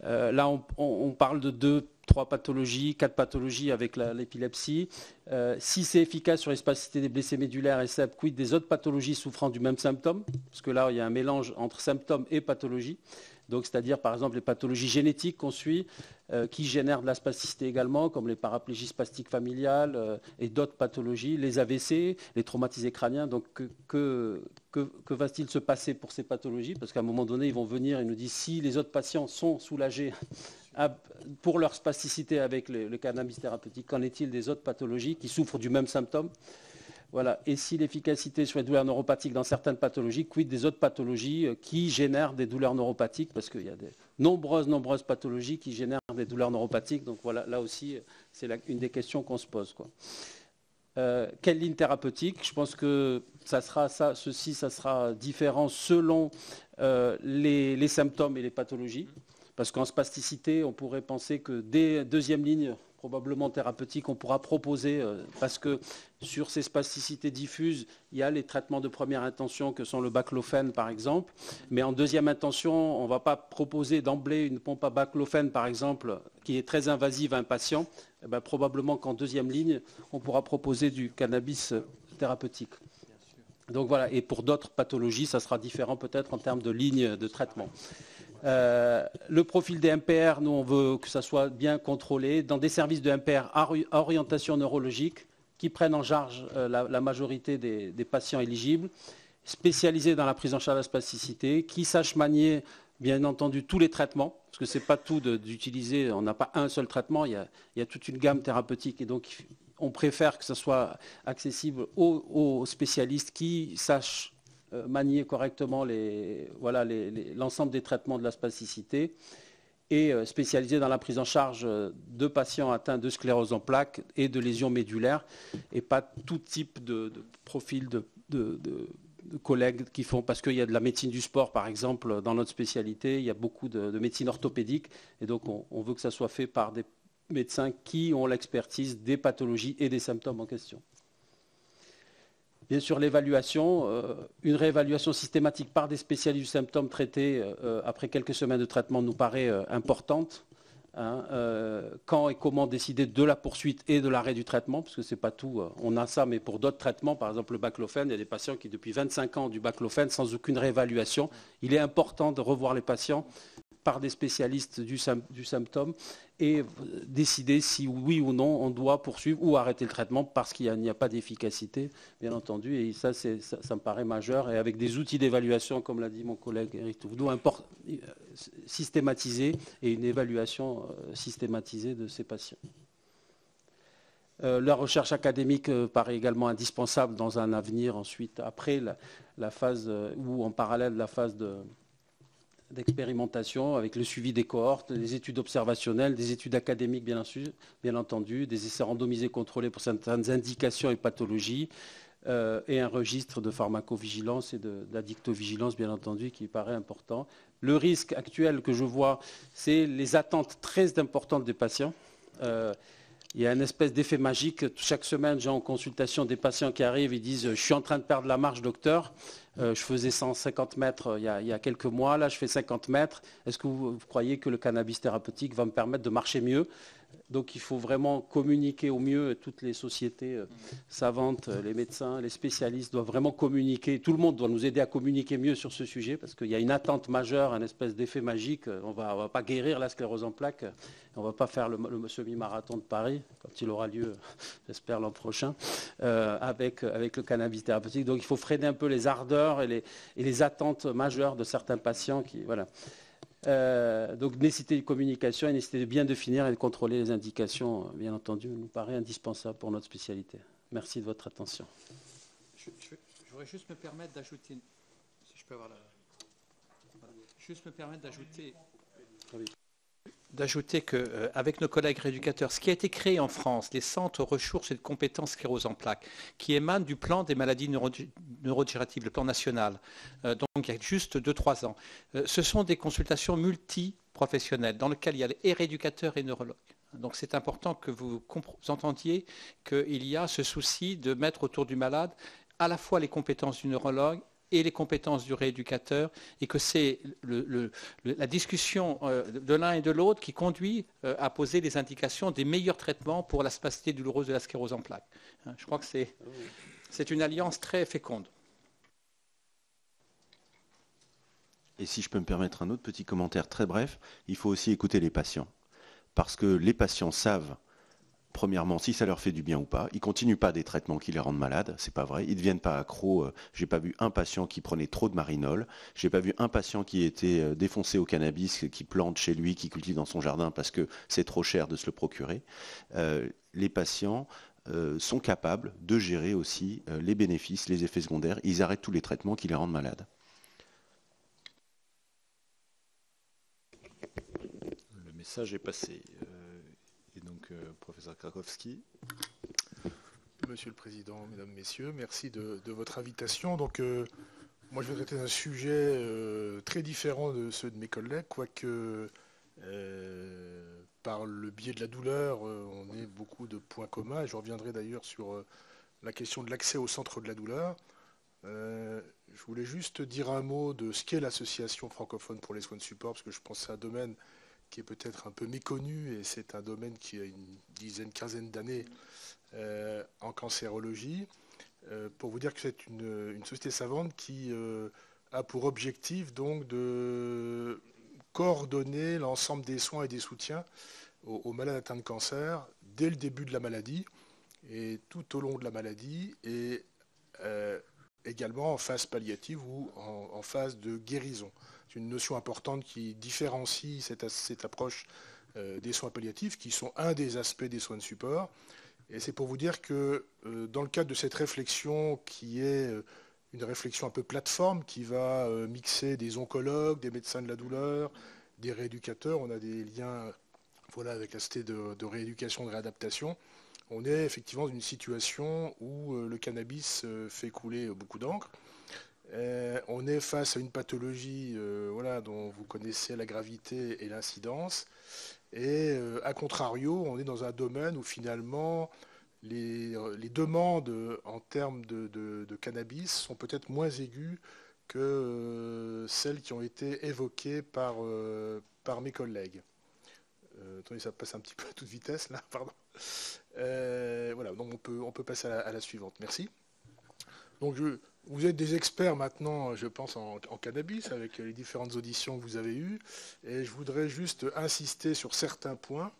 là, on parle de 2-3 pathologies, 4 pathologies avec l'épilepsie. Si c'est efficace sur les spastités des blessés médulaires et CEP, quid des autres pathologies souffrant du même symptôme? Parce que là, il y a un mélange entre symptômes et pathologie. Donc, c'est-à-dire, par exemple, les pathologies génétiques qu'on suit, qui génèrent de la spasticité également, comme les paraplégies spastiques familiales et d'autres pathologies, les AVC, les traumatisés crâniens. Donc, que va-t-il se passer pour ces pathologies? Parce qu'à un moment donné, ils vont venir et nous disent si les autres patients sont soulagés pour leur spasticité avec le cannabis thérapeutique, qu'en est-il des autres pathologies qui souffrent du même symptôme? Voilà. Et si l'efficacité sur les douleurs neuropathiques dans certaines pathologies, quid des autres pathologies qui génèrent des douleurs neuropathiques? Parce qu'il y a de nombreuses pathologies qui génèrent des douleurs neuropathiques. Donc voilà, là aussi, c'est une des questions qu'on se pose, quoi. Quelle ligne thérapeutique? Je pense que ça sera différent selon les symptômes et les pathologies. Parce qu'en spasticité, on pourrait penser que dès deuxième ligne, probablement thérapeutique, on pourra proposer, parce que sur ces spasticités diffuses, il y a les traitements de première intention que sont le baclofène par exemple, mais en deuxième intention, on ne va pas proposer d'emblée une pompe à baclofène par exemple, qui est très invasive à un patient. Eh bien, probablement qu'en deuxième ligne, on pourra proposer du cannabis thérapeutique. Donc voilà, et pour d'autres pathologies, ça sera différent peut-être en termes de ligne de traitement. Le profil des MPR, nous on veut que ça soit bien contrôlé dans des services de MPR à orientation neurologique qui prennent en charge la majorité des patients éligibles, spécialisés dans la prise en charge de la spasticité, qui sachent manier bien entendu tous les traitements, parce que c'est pas tout d'utiliser, on n'a pas un seul traitement, il y a toute une gamme thérapeutique et donc on préfère que ça soit accessible aux spécialistes qui sachent manier correctement l'ensemble des traitements de la spasticité et spécialisé dans la prise en charge de patients atteints de sclérose en plaques et de lésions médulaires et pas tout type de profil de collègues qui font, parce qu'il y a de la médecine du sport par exemple dans notre spécialité, il y a beaucoup de médecine orthopédique et donc on veut que ça soit fait par des médecins qui ont l'expertise des pathologies et des symptômes en question. Bien sûr, l'évaluation, une réévaluation systématique par des spécialistes du symptôme traités après quelques semaines de traitement nous paraît importante. Quand et comment décider de la poursuite et de l'arrêt du traitement, parce que c'est pas tout. On a ça, mais pour d'autres traitements, par exemple le baclofène, il y a des patients qui depuis 25 ans ont du baclofène sans aucune réévaluation. Il est important de revoir les patients par des spécialistes du symptôme et décider si oui ou non on doit poursuivre ou arrêter le traitement parce qu'il n'y a pas d'efficacité, bien entendu. Et ça me paraît majeur. Et avec des outils d'évaluation, comme l'a dit mon collègue Éric Touvedoux, systématisés et une évaluation systématisée de ces patients. La recherche académique paraît également indispensable dans un avenir ensuite, après la phase, ou en parallèle de la phase d'expérimentation, avec le suivi des cohortes, des études observationnelles, des études académiques bien entendu, des essais randomisés contrôlés pour certaines indications et pathologies, et un registre de pharmacovigilance et d'addictovigilance, bien entendu, qui paraît important. Le risque actuel que je vois, c'est les attentes très importantes des patients. Il y a une espèce d'effet magique. Chaque semaine, j'ai en consultation des patients qui arrivent et disent « Je suis en train de perdre la marche, docteur. Je faisais 150 mètres il y a quelques mois. Là, je fais 50 mètres. Est-ce que vous croyez que le cannabis thérapeutique va me permettre de marcher mieux ?» Donc il faut vraiment communiquer au mieux. Toutes les sociétés savantes, les médecins, les spécialistes doivent vraiment communiquer. Tout le monde doit nous aider à communiquer mieux sur ce sujet parce qu'il y a une attente majeure, un espèce d'effet magique. On va pas guérir la sclérose en plaques. On ne va pas faire le semi-marathon de Paris quand il aura lieu, j'espère, l'an prochain, avec le cannabis thérapeutique. Donc il faut freiner un peu les ardeurs et les attentes majeures de certains patients qui... Voilà. Donc nécessité de communication et nécessité de bien définir et de contrôler les indications, bien entendu, nous paraît indispensable pour notre spécialité. Merci de votre attention. Je voudrais juste me permettre d'ajouter, si je peux avoir juste me permettre d'ajouter qu'avec nos collègues rééducateurs, ce qui a été créé en France, les centres ressources et de compétences sclérose en plaques, qui émanent du plan des maladies neurodégénératives, le plan national, donc il y a juste 2-3 ans, ce sont des consultations multiprofessionnelles dans lesquelles il y a les rééducateurs et neurologues. Donc c'est important que vous entendiez qu'il y a ce souci de mettre autour du malade à la fois les compétences du neurologue et les compétences du rééducateur, et que c'est la discussion de l'un et de l'autre qui conduit à poser les indications des meilleurs traitements pour la spasticité douloureuse de la sclérose en plaques. Je crois que c'est une alliance très féconde. Et si je peux me permettre un autre petit commentaire très bref, il faut aussi écouter les patients. Parce que les patients savent, premièrement, si ça leur fait du bien ou pas. Ils ne continuent pas des traitements qui les rendent malades, c'est pas vrai. Ils ne deviennent pas accros. J'ai pas vu un patient qui prenait trop de marinol. J'ai pas vu un patient qui était défoncé au cannabis, qui plante chez lui, qui cultive dans son jardin parce que c'est trop cher de se le procurer. Les patients sont capables de gérer aussi les bénéfices, les effets secondaires. Ils arrêtent tous les traitements qui les rendent malades. Le message est passé. Et donc, professeur Krakowski. Monsieur le Président, Mesdames, Messieurs, merci de votre invitation. Donc, moi, je vais traiter un sujet très différent de ceux de mes collègues, quoique, par le biais de la douleur, on ait beaucoup de points communs. Et je reviendrai d'ailleurs sur la question de l'accès au centre de la douleur. Je voulais juste dire un mot de ce qu'est l'association francophone pour les soins de support, parce que je pense que c'est un domaine qui est peut-être un peu méconnu, et c'est un domaine qui a une dizaine, quinzaine d'années en cancérologie. Pour vous dire que c'est une société savante qui a pour objectif donc de coordonner l'ensemble des soins et des soutiens aux malades atteints de cancer dès le début de la maladie et tout au long de la maladie, et également en phase palliative ou en phase de guérison. C'est une notion importante qui différencie cette approche des soins palliatifs, qui sont un des aspects des soins de support. Et c'est pour vous dire que dans le cadre de cette réflexion, qui est une réflexion un peu plateforme, qui va mixer des oncologues, des médecins de la douleur, des rééducateurs, on a des liens avec la société de rééducation, de réadaptation. On est effectivement dans une situation où le cannabis fait couler beaucoup d'encre. On est face à une pathologie dont vous connaissez la gravité et l'incidence. Et à contrario, on est dans un domaine où finalement les demandes en termes de cannabis sont peut-être moins aiguës que celles qui ont été évoquées par mes collègues. Attendez, ça passe un petit peu à toute vitesse là, pardon. Donc on peut passer à la suivante. Merci. Donc Vous êtes des experts maintenant, je pense, en cannabis, avec les différentes auditions que vous avez eues. Et je voudrais juste insister sur certains points.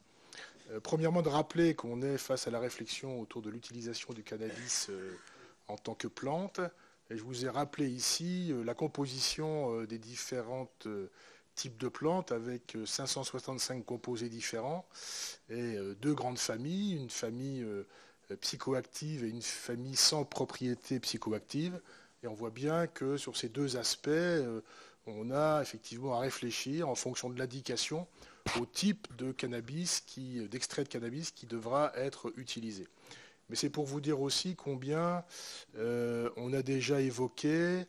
Premièrement, de rappeler qu'on est face à la réflexion autour de l'utilisation du cannabis en tant que plante. Et je vous ai rappelé ici la composition des différents types de plantes avec 565 composés différents et deux grandes familles, une famille psychoactive et une famille sans propriété psychoactive. Et on voit bien que sur ces deux aspects, on a effectivement à réfléchir en fonction de l'indication au type de cannabis, d'extrait de cannabis qui devra être utilisé. Mais c'est pour vous dire aussi combien on a déjà évoqué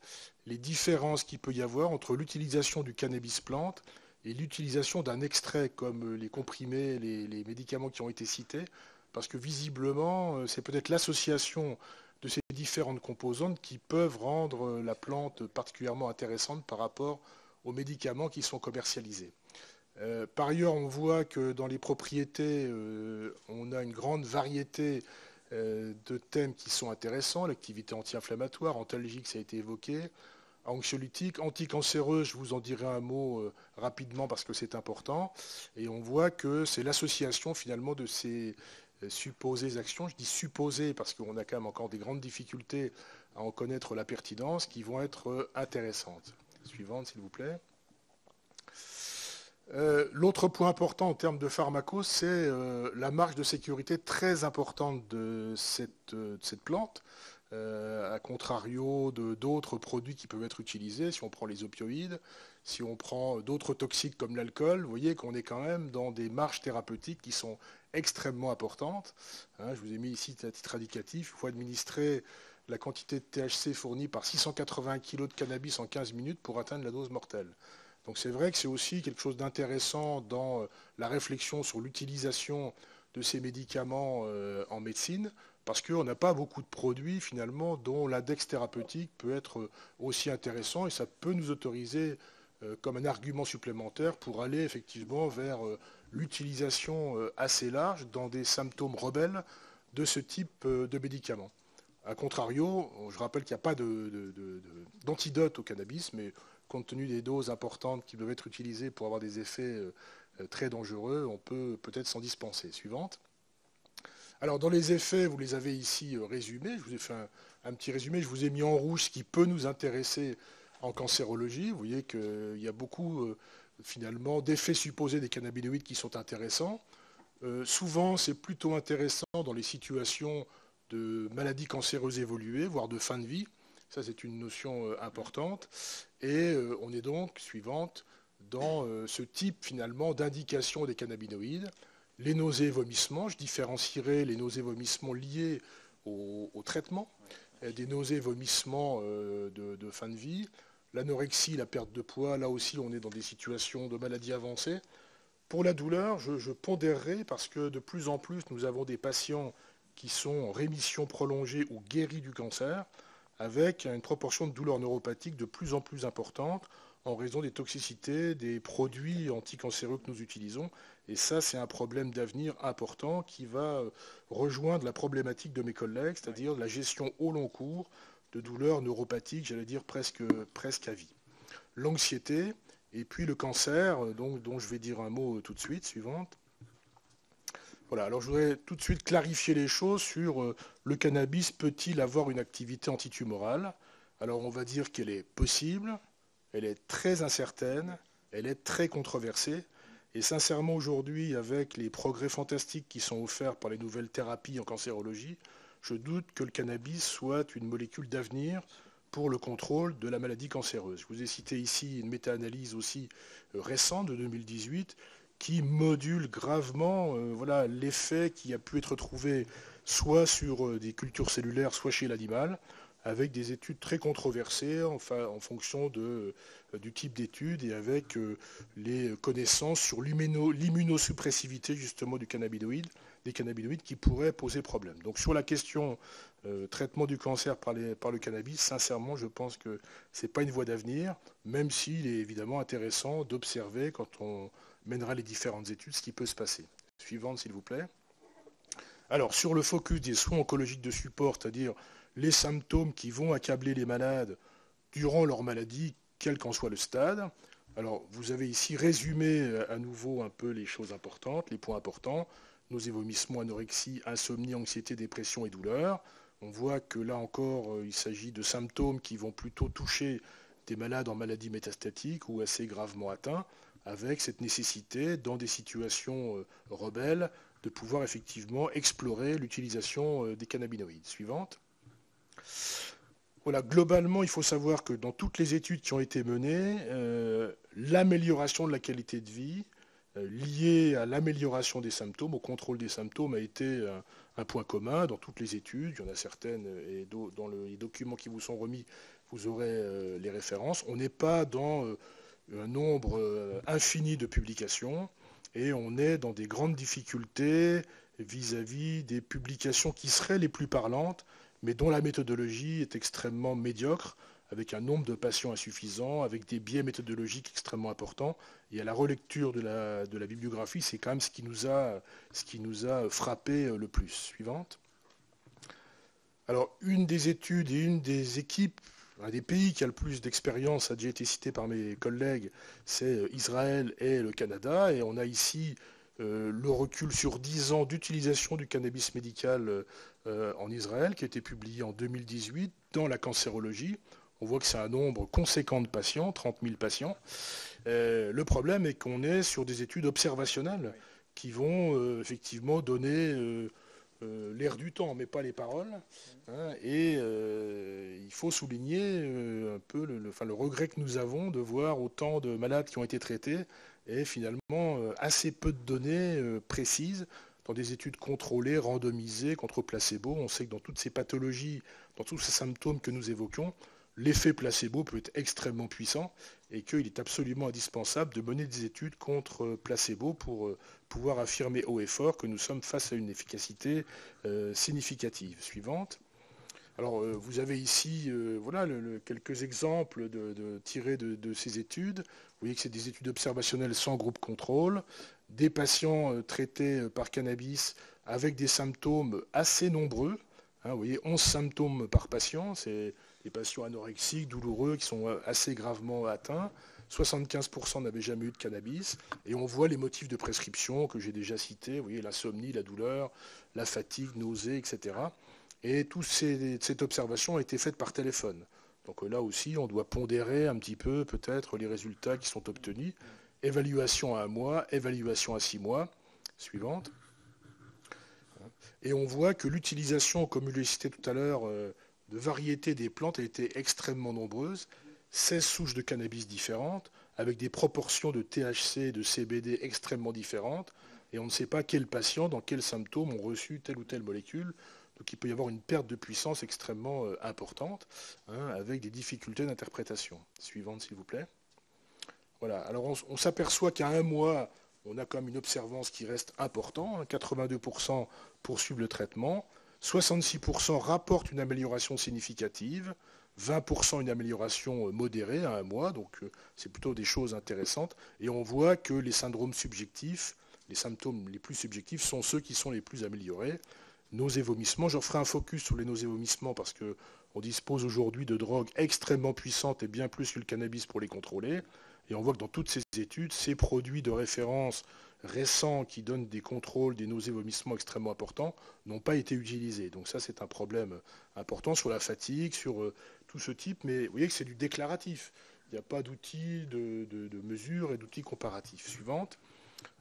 les différences qu'il peut y avoir entre l'utilisation du cannabis plante et l'utilisation d'un extrait comme les comprimés, les médicaments qui ont été cités, parce que visiblement, c'est peut-être l'association de ces différentes composantes qui peuvent rendre la plante particulièrement intéressante par rapport aux médicaments qui sont commercialisés. Par ailleurs, on voit que dans les propriétés, on a une grande variété de thèmes qui sont intéressants, l'activité anti-inflammatoire, antalgique, ça a été évoqué, anxiolytique, anticancéreuse, je vous en dirai un mot rapidement parce que c'est important, et on voit que c'est l'association finalement de ces supposées actions, je dis supposées parce qu'on a quand même encore des grandes difficultés à en connaître la pertinence, qui vont être intéressantes. Suivante, s'il vous plaît. L'autre point important en termes de pharmacos, c'est la marge de sécurité très importante de cette plante, à contrario d'autres produits qui peuvent être utilisés. Si on prend les opioïdes, si on prend d'autres toxiques comme l'alcool, vous voyez qu'on est quand même dans des marges thérapeutiques qui sont extrêmement importantes. Je vous ai mis ici à titre indicatif, il faut administrer la quantité de THC fournie par 680 kg de cannabis en 15 minutes pour atteindre la dose mortelle. Donc c'est vrai que c'est aussi quelque chose d'intéressant dans la réflexion sur l'utilisation de ces médicaments en médecine, parce qu'on n'a pas beaucoup de produits finalement dont l'index thérapeutique peut être aussi intéressant et ça peut nous autoriser comme un argument supplémentaire pour aller effectivement vers l'utilisation assez large dans des symptômes rebelles de ce type de médicaments. A contrario, je rappelle qu'il n'y a pas d'antidote au cannabis, mais compte tenu des doses importantes qui doivent être utilisées pour avoir des effets très dangereux, on peut peut-être s'en dispenser. Suivante. Alors dans les effets, vous les avez ici résumés. Je vous ai fait un petit résumé. Je vous ai mis en rouge ce qui peut nous intéresser en cancérologie. Vous voyez qu'il y a beaucoup finalement d'effets supposés des cannabinoïdes qui sont intéressants. Souvent, c'est plutôt intéressant dans les situations de maladies cancéreuses évoluées, voire de fin de vie. Ça, c'est une notion importante. Et on est donc, suivante, dans ce type finalement d'indication des cannabinoïdes. Les nausées et vomissements, je différencierai les nausées et vomissements liés au traitement, des nausées et vomissements de fin de vie. L'anorexie, la perte de poids, là aussi on est dans des situations de maladies avancées. Pour la douleur, je pondérerai parce que de plus en plus nous avons des patients qui sont en rémission prolongée ou guéris du cancer, avec une proportion de douleurs neuropathiques de plus en plus importante en raison des toxicités des produits anticancéreux que nous utilisons. Et ça, c'est un problème d'avenir important qui va rejoindre la problématique de mes collègues, c'est-à-dire la gestion au long cours de douleurs neuropathiques, j'allais dire presque à vie. L'anxiété, et puis le cancer, dont je vais dire un mot tout de suite, suivante. Voilà, alors je voudrais tout de suite clarifier les choses sur le cannabis peut-il avoir une activité antitumorale? Alors on va dire qu'elle est possible, elle est très incertaine, elle est très controversée. Et sincèrement aujourd'hui, avec les progrès fantastiques qui sont offerts par les nouvelles thérapies en cancérologie, je doute que le cannabis soit une molécule d'avenir pour le contrôle de la maladie cancéreuse. Je vous ai cité ici une méta-analyse aussi récente de 2018 qui module gravement l'effet qui a pu être trouvé soit sur des cultures cellulaires, soit chez l'animal, avec des études très controversées en fonction du type d'études et avec les connaissances sur l'immunosuppressivité justement des cannabinoïdes qui pourraient poser problème. Donc sur la question traitement du cancer par le cannabis, sincèrement, je pense que ce n'est pas une voie d'avenir, même s'il est évidemment intéressant d'observer quand on mènera les différentes études ce qui peut se passer. Suivante, s'il vous plaît. Alors, sur le focus des soins oncologiques de support, c'est-à-dire les symptômes qui vont accabler les malades durant leur maladie, quel qu'en soit le stade. Alors, vous avez ici résumé à nouveau un peu les choses importantes, les points importants. Nausées, vomissements, anorexie, insomnie, anxiété, dépression et douleur. On voit que là encore, il s'agit de symptômes qui vont plutôt toucher des malades en maladie métastatique ou assez gravement atteints, avec cette nécessité, dans des situations rebelles, de pouvoir effectivement explorer l'utilisation des cannabinoïdes. Suivante. Voilà, globalement, il faut savoir que dans toutes les études qui ont été menées, l'amélioration de la qualité de vie liée à l'amélioration des symptômes, au contrôle des symptômes, a été un point commun dans toutes les études. Il y en a certaines, et dans les documents qui vous sont remis, vous aurez les références. On n'est pas dans un nombre infini de publications, et on est dans des grandes difficultés vis-à-vis des publications qui seraient les plus parlantes, mais dont la méthodologie est extrêmement médiocre, avec un nombre de patients insuffisant, avec des biais méthodologiques extrêmement importants. Et à la relecture de la bibliographie, c'est quand même ce qui nous a frappé le plus. Suivante. Alors, une des études et une des équipes, un des pays qui a le plus d'expérience, a déjà été cité par mes collègues, c'est Israël et le Canada. Et on a ici le recul sur 10 ans d'utilisation du cannabis médical en Israël, qui a été publié en 2018 dans la cancérologie. On voit que c'est un nombre conséquent de patients, 30 000 patients. Le problème est qu'on est sur des études observationnelles qui vont effectivement donner l'air du temps, mais pas les paroles. Hein, et il faut souligner un peu le regret que nous avons de voir autant de malades qui ont été traités et finalement assez peu de données précises dans des études contrôlées, randomisées, contre placebo. On sait que dans toutes ces pathologies, dans tous ces symptômes que nous évoquions, l'effet placebo peut être extrêmement puissant et qu'il est absolument indispensable de mener des études contre placebo pour pouvoir affirmer haut et fort que nous sommes face à une efficacité significative. Suivante. Alors, vous avez ici voilà, quelques exemples tirés de ces études. Vous voyez que c'est des études observationnelles sans groupe contrôle, des patients traités par cannabis avec des symptômes assez nombreux. Hein, vous voyez, 11 symptômes par patient, c'est des patients anorexiques, douloureux, qui sont assez gravement atteints. 75% n'avaient jamais eu de cannabis. Et on voit les motifs de prescription que j'ai déjà cités. Vous voyez, l'insomnie, la douleur, la fatigue, nausées, etc. Et toute cette observation a été faite par téléphone. Donc là aussi, on doit pondérer un petit peu peut-être les résultats qui sont obtenus. Évaluation à 1 mois, évaluation à 6 mois. Suivante. Et on voit que l'utilisation, comme je l'ai cité tout à l'heure, de variétés des plantes a été extrêmement nombreuse. 16 souches de cannabis différentes, avec des proportions de THC et de CBD extrêmement différentes. Et on ne sait pas quels patients, dans quels symptômes, ont reçu telle ou telle molécule. Donc il peut y avoir une perte de puissance extrêmement importante, hein, avec des difficultés d'interprétation. Suivante, s'il vous plaît. Voilà. Alors on s'aperçoit qu'à 1 mois, on a quand même une observance qui reste importante. 82% poursuivent le traitement. 66% rapportent une amélioration significative. 20% une amélioration modérée à 1 mois. Donc c'est plutôt des choses intéressantes. Et on voit que les syndromes subjectifs, les symptômes les plus subjectifs sont ceux qui sont les plus améliorés. Nausées, vomissements. Je ferai un focus sur les nausées, vomissements parce qu'on dispose aujourd'hui de drogues extrêmement puissantes et bien plus que le cannabis pour les contrôler. Et on voit que dans toutes ces études, ces produits de référence récents qui donnent des contrôles, des nausées, vomissements extrêmement importants, n'ont pas été utilisés. Donc ça, c'est un problème important sur la fatigue, sur tout ce type. Mais vous voyez que c'est du déclaratif. Il n'y a pas d'outils de mesure et d'outils comparatifs. Suivante.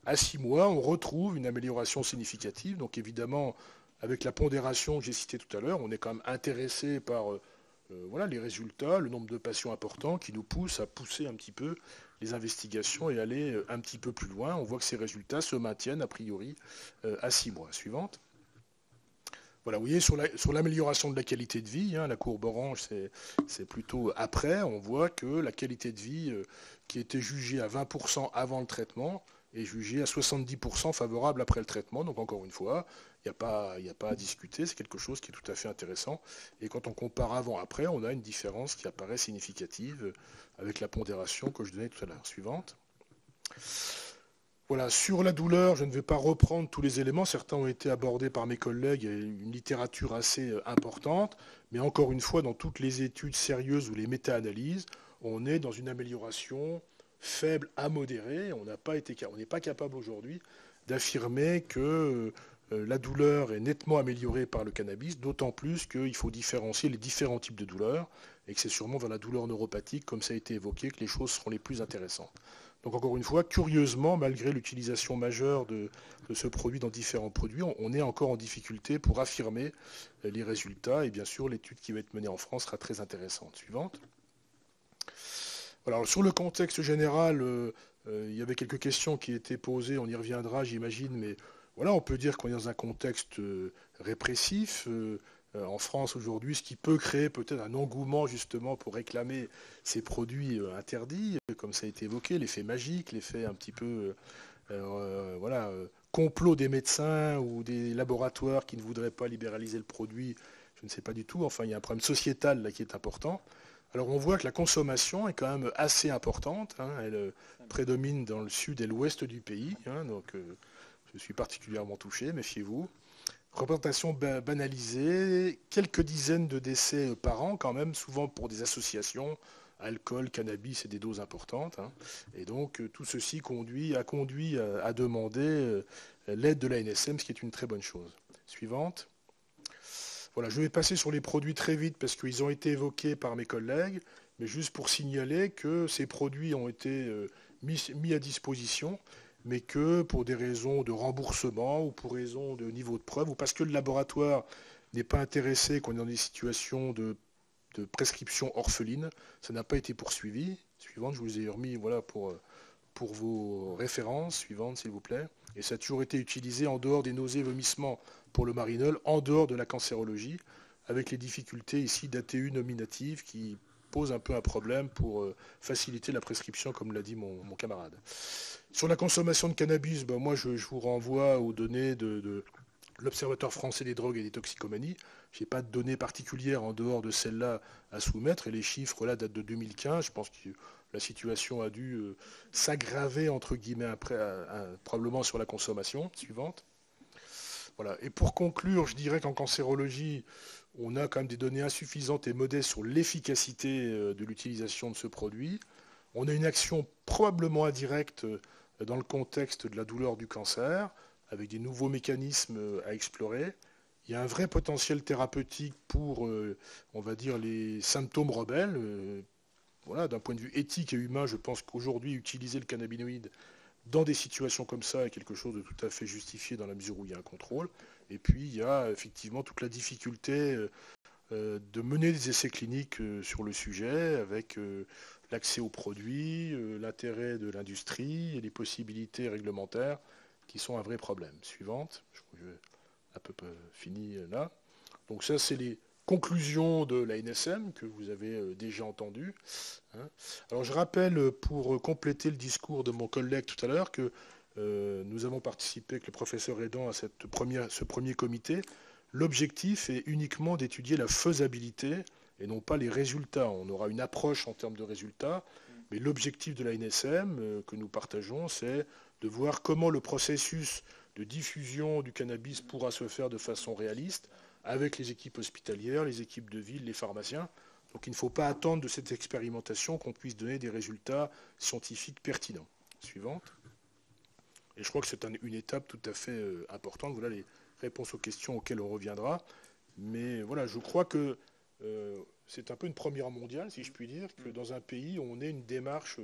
À 6 mois, on retrouve une amélioration significative. Donc évidemment, avec la pondération que j'ai citée tout à l'heure, on est quand même intéressé par voilà, les résultats, le nombre de patients importants qui nous poussent à pousser un petit peu les investigations et aller un petit peu plus loin. On voit que ces résultats se maintiennent a priori à 6 mois. Suivante. Voilà, vous voyez, sur l'amélioration de la qualité de vie, hein, la courbe orange, c'est plutôt après. On voit que la qualité de vie qui était jugée à 20% avant le traitement est jugée à 70% favorable après le traitement. Donc encore une fois, il n'y a pas à discuter, c'est quelque chose qui est tout à fait intéressant. Et quand on compare avant-après, on a une différence qui apparaît significative avec la pondération que je donnais tout à l'heure. Suivante. Voilà, sur la douleur, je ne vais pas reprendre tous les éléments. Certains ont été abordés par mes collègues. Il y a une littérature assez importante. Mais encore une fois, dans toutes les études sérieuses ou les méta-analyses, on est dans une amélioration faible à modérée. On n'est pas capable aujourd'hui d'affirmer que la douleur est nettement améliorée par le cannabis, d'autant plus qu'il faut différencier les différents types de douleurs et que c'est sûrement vers la douleur neuropathique, comme ça a été évoqué, que les choses seront les plus intéressantes. Donc encore une fois, curieusement, malgré l'utilisation majeure de ce produit dans différents produits, on est encore en difficulté pour affirmer les résultats. Et bien sûr, l'étude qui va être menée en France sera très intéressante. Suivante. Voilà, alors, sur le contexte général, il y avait quelques questions qui étaient posées, on y reviendra, j'imagine, mais voilà, on peut dire qu'on est dans un contexte répressif. En France aujourd'hui, ce qui peut créer peut-être un engouement justement pour réclamer ces produits interdits, comme ça a été évoqué, l'effet magique, l'effet un petit peu complot des médecins ou des laboratoires qui ne voudraient pas libéraliser le produit, je ne sais pas du tout. Enfin, il y a un problème sociétal là qui est important. Alors on voit que la consommation est quand même assez importante, hein. Elle prédomine dans le sud et l'ouest du pays, hein, donc je suis particulièrement touché, méfiez-vous. Représentation banalisée, quelques dizaines de décès par an quand même, souvent pour des associations, alcool, cannabis et des doses importantes, hein. Et donc tout ceci a conduit à demander l'aide de l'ANSM, ce qui est une très bonne chose. Suivante. Voilà, je vais passer sur les produits très vite parce qu'ils ont été évoqués par mes collègues, mais juste pour signaler que ces produits ont été mis à disposition, mais que pour des raisons de remboursement ou pour raisons de niveau de preuve, ou parce que le laboratoire n'est pas intéressé, qu'on est dans des situations de prescription orpheline, ça n'a pas été poursuivi. Suivante, je vous ai remis voilà, pour vos références. Suivante, s'il vous plaît. Et ça a toujours été utilisé en dehors des nausées, vomissements pour le marinol, en dehors de la cancérologie, avec les difficultés ici d'ATU nominative qui posent un peu un problème pour faciliter la prescription, comme l'a dit mon camarade. Sur la consommation de cannabis, moi je vous renvoie aux données de l'Observatoire français des drogues et des toxicomanies. Je n'ai pas de données particulières en dehors de celles-là à soumettre, et les chiffres là datent de 2015. Je pense que la situation a dû s'aggraver, entre guillemets, après, probablement sur la consommation. Suivante. Voilà. Et pour conclure, je dirais qu'en cancérologie, on a quand même des données insuffisantes et modestes sur l'efficacité de l'utilisation de ce produit. On a une action probablement indirecte dans le contexte de la douleur du cancer, avec des nouveaux mécanismes à explorer. Il y a un vrai potentiel thérapeutique pour, on va dire, les symptômes rebelles. Voilà, d'un point de vue éthique et humain, je pense qu'aujourd'hui, utiliser le cannabinoïde dans des situations comme ça est quelque chose de tout à fait justifié dans la mesure où il y a un contrôle. Et puis, il y a effectivement toute la difficulté de mener des essais cliniques sur le sujet, avec l'accès aux produits, l'intérêt de l'industrie et les possibilités réglementaires qui sont un vrai problème. Suivante, je crois que j'ai à peu près fini là. Donc ça, c'est les conclusions de l'ANSM que vous avez déjà entendues, hein. Alors je rappelle, pour compléter le discours de mon collègue tout à l'heure, que nous avons participé avec le professeur aidant à ce premier comité. L'objectif est uniquement d'étudier la faisabilité et non pas les résultats. On aura une approche en termes de résultats, mais l'objectif de l'ANSM que nous partageons, c'est de voir comment le processus de diffusion du cannabis pourra se faire de façon réaliste avec les équipes hospitalières, les équipes de ville, les pharmaciens. Donc il ne faut pas attendre de cette expérimentation qu'on puisse donner des résultats scientifiques pertinents. Suivante. Et je crois que c'est une étape tout à fait importante. Voilà les réponses aux questions auxquelles on reviendra. Mais voilà, je crois que c'est un peu une première mondiale, si je puis dire, que dans un pays, on ait une démarche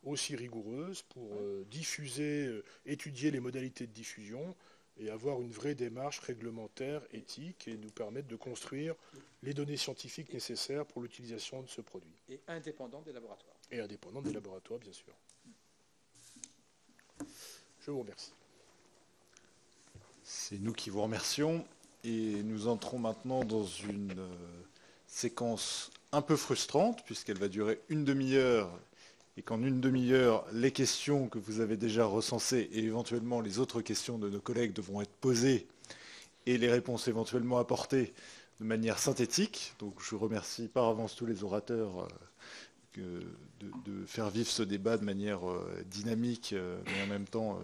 aussi rigoureuse pour diffuser, étudier les modalités de diffusion et avoir une vraie démarche réglementaire, éthique, et nous permettre de construire les données scientifiques nécessaires pour l'utilisation de ce produit. Et indépendant des laboratoires. Et indépendant des laboratoires, bien sûr. Je vous remercie. C'est nous qui vous remercions. Et nous entrons maintenant dans une séquence un peu frustrante, puisqu'elle va durer une demi-heure, et qu'en une demi-heure, les questions que vous avez déjà recensées et éventuellement les autres questions de nos collègues devront être posées et les réponses éventuellement apportées de manière synthétique. Donc je remercie par avance tous les orateurs de faire vivre ce débat de manière dynamique, mais en même temps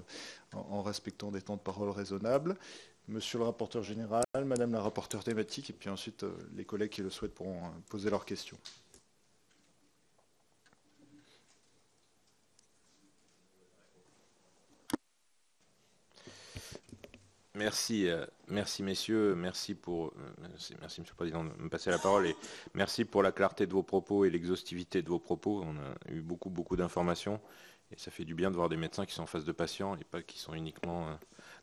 en respectant des temps de parole raisonnables. Monsieur le rapporteur général, Madame la rapporteure thématique, et puis ensuite les collègues qui le souhaitent pourront poser leurs questions. Merci, merci messieurs, merci Monsieur le Président de me passer la parole et merci pour la clarté de vos propos et l'exhaustivité de vos propos. On a eu beaucoup d'informations et ça fait du bien de voir des médecins qui sont en face de patients et pas qui sont uniquement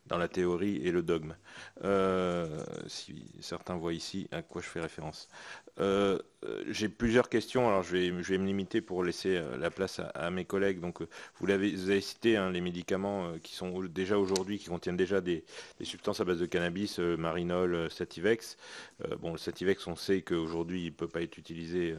dans la théorie et le dogme. Si certains voient ici à quoi je fais référence. J'ai plusieurs questions, alors je vais me limiter pour laisser la place à mes collègues. Donc, vous avez cité les médicaments qui sont déjà aujourd'hui, qui contiennent déjà des substances à base de cannabis, Marinol, Sativex. Bon, le Sativex, on sait qu'aujourd'hui, il ne peut pas être utilisé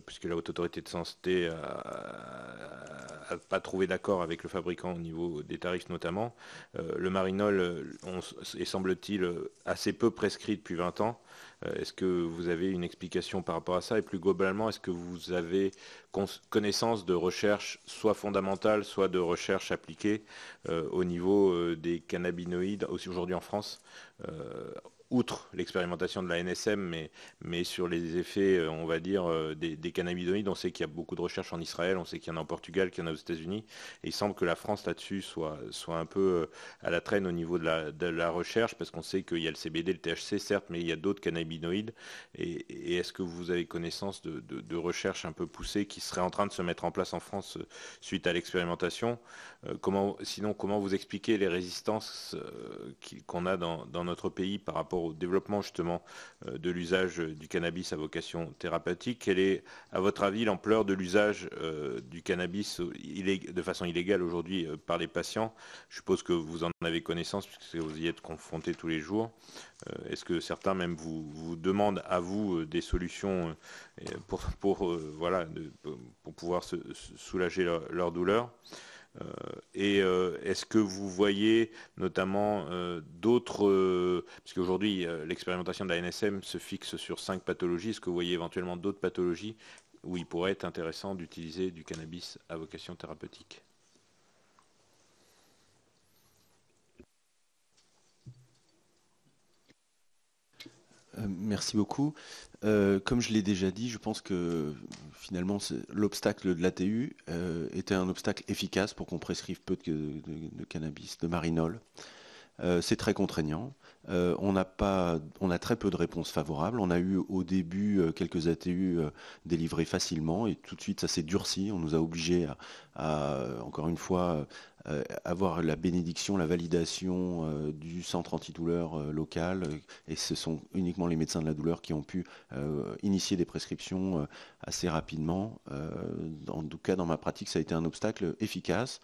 puisque la Haute Autorité de Santé n'a pas trouvé d'accord avec le fabricant au niveau des tarifs notamment. Le Marinol est, semble-t-il, assez peu prescrit depuis 20 ans. Est-ce que vous avez une explication par rapport à ça? Et plus globalement, est-ce que vous avez connaissance de recherche soit fondamentale, soit de recherche appliquée au niveau des cannabinoïdes, aussi aujourd'hui en France, outre l'expérimentation de la NSM, mais sur les effets, on va dire, des cannabinoïdes? On sait qu'il y a beaucoup de recherches en Israël, on sait qu'il y en a en Portugal, qu'il y en a aux États-Unis, et il semble que la France là-dessus soit un peu à la traîne au niveau de la recherche, parce qu'on sait qu'il y a le CBD, le THC, certes, mais il y a d'autres cannabinoïdes. Et est-ce que vous avez connaissance de recherches un peu poussées qui seraient en train de se mettre en place en France suite à l'expérimentation? Sinon, comment vous expliquez les résistances qu'on a dans notre pays par rapport au développement justement de l'usage du cannabis à vocation thérapeutique? Quelle est, à votre avis, l'ampleur de l'usage du cannabis de façon illégale aujourd'hui par les patients? Je suppose que vous en avez connaissance puisque vous y êtes confrontés tous les jours. Est-ce que certains même vous demandent à vous des solutions pour pouvoir se soulager leur douleur? Est-ce que vous voyez notamment d'autres, parce qu'aujourd'hui l'expérimentation de la NSM se fixe sur 5 pathologies, est-ce que vous voyez éventuellement d'autres pathologies où il pourrait être intéressant d'utiliser du cannabis à vocation thérapeutique? Merci beaucoup. Comme je l'ai déjà dit, je pense que finalement l'obstacle de l'ATU était un obstacle efficace pour qu'on prescrive peu de cannabis, de Marinol. C'est très contraignant. On a très peu de réponses favorables. On a eu au début quelques ATU délivrés facilement et tout de suite ça s'est durci. On nous a obligés à encore une fois, avoir la bénédiction, la validation du centre antidouleur local. Et ce sont uniquement les médecins de la douleur qui ont pu initier des prescriptions assez rapidement. En tout cas, dans ma pratique, ça a été un obstacle efficace.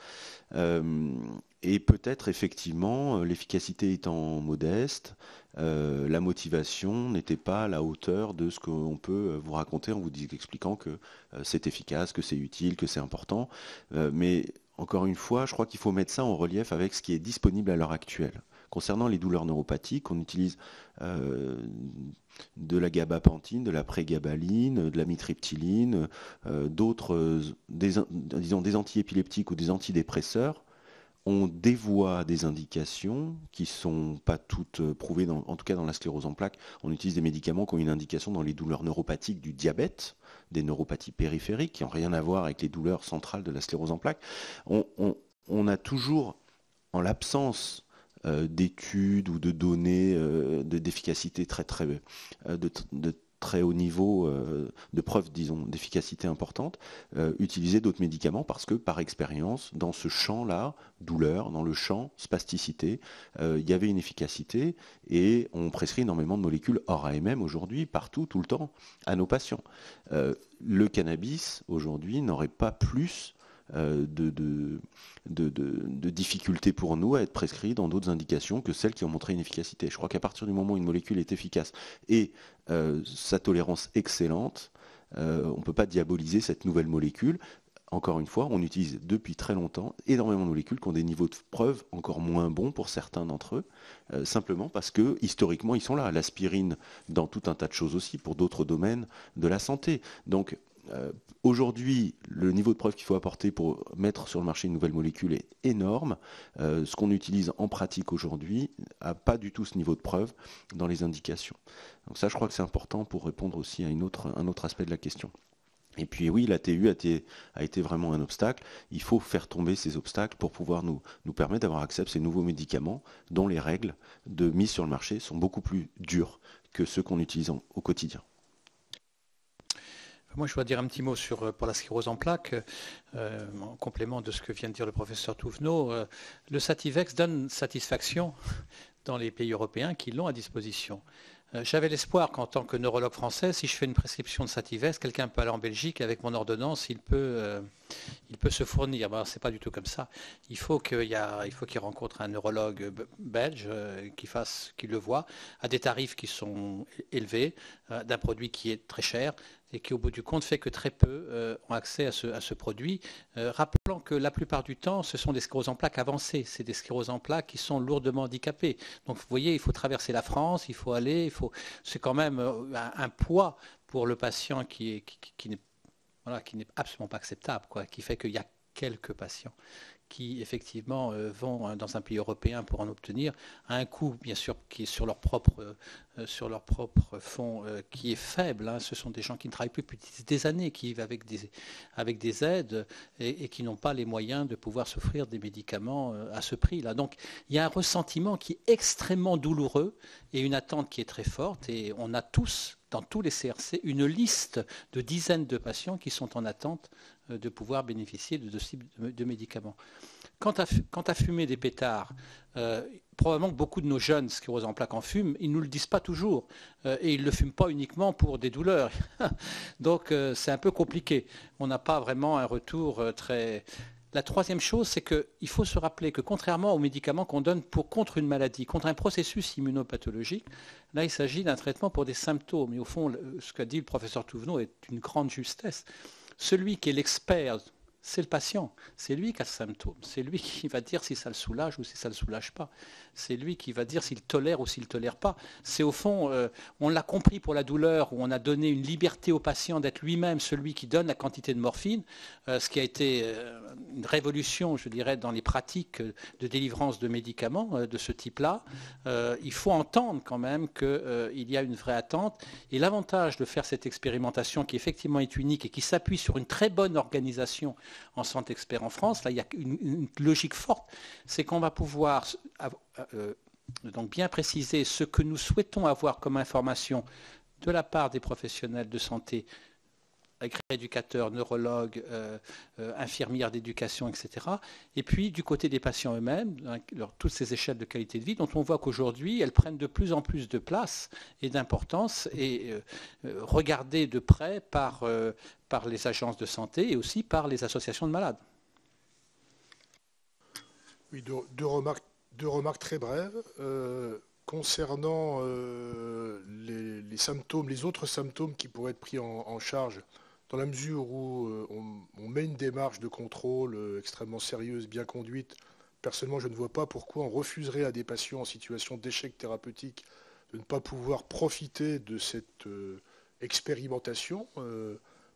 Et peut-être effectivement, l'efficacité étant modeste, la motivation n'était pas à la hauteur de ce qu'on peut vous raconter en vous expliquant que c'est efficace, que c'est utile, que c'est important. Mais encore une fois, je crois qu'il faut mettre ça en relief avec ce qui est disponible à l'heure actuelle. Concernant les douleurs neuropathiques, on utilise de la gabapentine, de la prégabaline, de la mitriptyline, d'autres, disons des antiépileptiques ou des antidépresseurs. On dévoie des indications qui ne sont pas toutes prouvées, en tout cas dans la sclérose en plaques. On utilise des médicaments qui ont une indication dans les douleurs neuropathiques du diabète, des neuropathies périphériques qui n'ont rien à voir avec les douleurs centrales de la sclérose en plaques. On a toujours, en l'absence d'études ou de données d'efficacité de très haut niveau de preuves, disons, d'efficacité importante, utiliser d'autres médicaments parce que, par expérience, dans ce champ-là, douleur, dans le champ spasticité, il y avait une efficacité et on prescrit énormément de molécules hors AMM aujourd'hui, partout, tout le temps, à nos patients. Le cannabis, aujourd'hui, n'aurait pas plus de difficultés pour nous à être prescrits dans d'autres indications que celles qui ont montré une efficacité. Je crois qu'à partir du moment où une molécule est efficace et sa tolérance excellente, on ne peut pas diaboliser cette nouvelle molécule. Encore une fois, on utilise depuis très longtemps énormément de molécules qui ont des niveaux de preuve encore moins bons pour certains d'entre eux, simplement parce que historiquement ils sont là. L'aspirine dans tout un tas de choses aussi pour d'autres domaines de la santé. Donc Aujourd'hui, le niveau de preuve qu'il faut apporter pour mettre sur le marché une nouvelle molécule est énorme. Ce qu'on utilise en pratique aujourd'hui n'a pas du tout ce niveau de preuve dans les indications. Donc ça, je crois que c'est important pour répondre aussi à un autre aspect de la question. Et puis oui, la TU a été vraiment un obstacle. Il faut faire tomber ces obstacles pour pouvoir nous permettre d'avoir accès à ces nouveaux médicaments dont les règles de mise sur le marché sont beaucoup plus dures que ceux qu'on utilise au quotidien. Moi, je dois dire un petit mot pour la sclérose en plaques, en complément de ce que vient de dire le professeur Touvenot. Le Sativex donne satisfaction dans les pays européens qui l'ont à disposition. J'avais l'espoir qu'en tant que neurologue français, si je fais une prescription de Sativex, quelqu'un peut aller en Belgique avec mon ordonnance, il peut se fournir. Ce n'est pas du tout comme ça. Il faut qu'il rencontre un neurologue belge qui le voit à des tarifs qui sont élevés, d'un produit qui est très cher et qui, au bout du compte, fait que très peu ont accès à ce produit. Rappelant que la plupart du temps, ce sont des scléroses en plaques avancées. C'est des scléroses en plaques qui sont lourdement handicapées. Donc, vous voyez, il faut traverser la France, il faut aller, c'est quand même un poids pour le patient qui n'est absolument pas acceptable, qui fait qu'il y a quelques patients qui effectivement vont dans un pays européen pour en obtenir à un coût bien sûr qui est sur leur propre fonds qui est faible. Ce sont des gens qui ne travaillent plus depuis des années, qui vivent avec des aides et qui n'ont pas les moyens de pouvoir s'offrir des médicaments à ce prix-là. Donc il y a un ressentiment qui est extrêmement douloureux et une attente qui est très forte, et on a tous dans tous les CRC une liste de dizaines de patients qui sont en attente de pouvoir bénéficier de ce type de médicaments. Quant à fumer des pétards, probablement que beaucoup de nos jeunes scléroses en plaques en fument, ils ne nous le disent pas toujours, et ils ne le fument pas uniquement pour des douleurs. Donc c'est un peu compliqué. On n'a pas vraiment un retour très... La troisième chose, c'est qu'il faut se rappeler que contrairement aux médicaments qu'on donne contre une maladie, contre un processus immunopathologique, là il s'agit d'un traitement pour des symptômes. Et au fond, ce qu'a dit le professeur Touvenot est une grande justesse. Celui qui est l'expert, c'est le patient. C'est lui qui a ce symptôme. C'est lui qui va dire si ça le soulage ou si ça ne le soulage pas. C'est lui qui va dire s'il tolère ou s'il ne tolère pas. C'est au fond, on l'a compris pour la douleur, où on a donné une liberté au patient d'être lui-même celui qui donne la quantité de morphine, ce qui a été une révolution, je dirais, dans les pratiques de délivrance de médicaments de ce type-là. Il faut entendre quand même qu'il y a une vraie attente. Et l'avantage de faire cette expérimentation qui effectivement est unique et qui s'appuie sur une très bonne organisation en centre expert en France, là il y a une logique forte, c'est qu'on va pouvoir donc bien préciser ce que nous souhaitons avoir comme information de la part des professionnels de santé, éducateurs, neurologues, infirmières d'éducation, etc. Et puis du côté des patients eux-mêmes, toutes ces échelles de qualité de vie dont on voit qu'aujourd'hui elles prennent de plus en plus de place et d'importance et regardées de près par les agences de santé et aussi par les associations de malades. Oui, deux remarques très brèves. Concernant les symptômes, les autres symptômes qui pourraient être pris en charge, dans la mesure où on met une démarche de contrôle extrêmement sérieuse, bien conduite, personnellement, je ne vois pas pourquoi on refuserait à des patients en situation d'échec thérapeutique de ne pas pouvoir profiter de cette expérimentation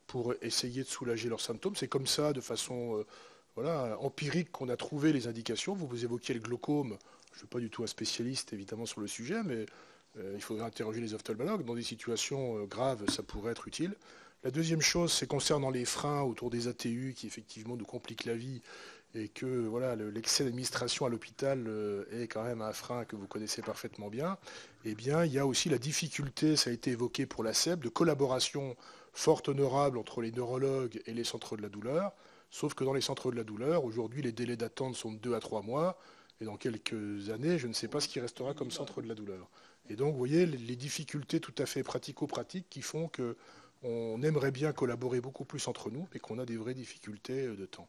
pour essayer de soulager leurs symptômes. C'est comme ça, de façon empirique, qu'on a trouvé les indications. Vous évoquiez le glaucome. Je ne suis pas du tout un spécialiste, évidemment, sur le sujet, mais il faudrait interroger les ophtalmologues. Dans des situations graves, ça pourrait être utile. La deuxième chose, c'est concernant les freins autour des ATU qui, effectivement, nous compliquent la vie et que l'excès d'administration à l'hôpital est quand même un frein que vous connaissez parfaitement bien. Eh bien, il y a aussi la difficulté, ça a été évoqué pour la CEP, de collaboration fort honorable entre les neurologues et les centres de la douleur. Sauf que dans les centres de la douleur, aujourd'hui, les délais d'attente sont de 2 à 3 mois. Et dans quelques années, je ne sais pas ce qui restera comme centre de la douleur. Et donc, vous voyez, les difficultés tout à fait pratico-pratiques qui font qu'on aimerait bien collaborer beaucoup plus entre nous, mais qu'on a des vraies difficultés de temps.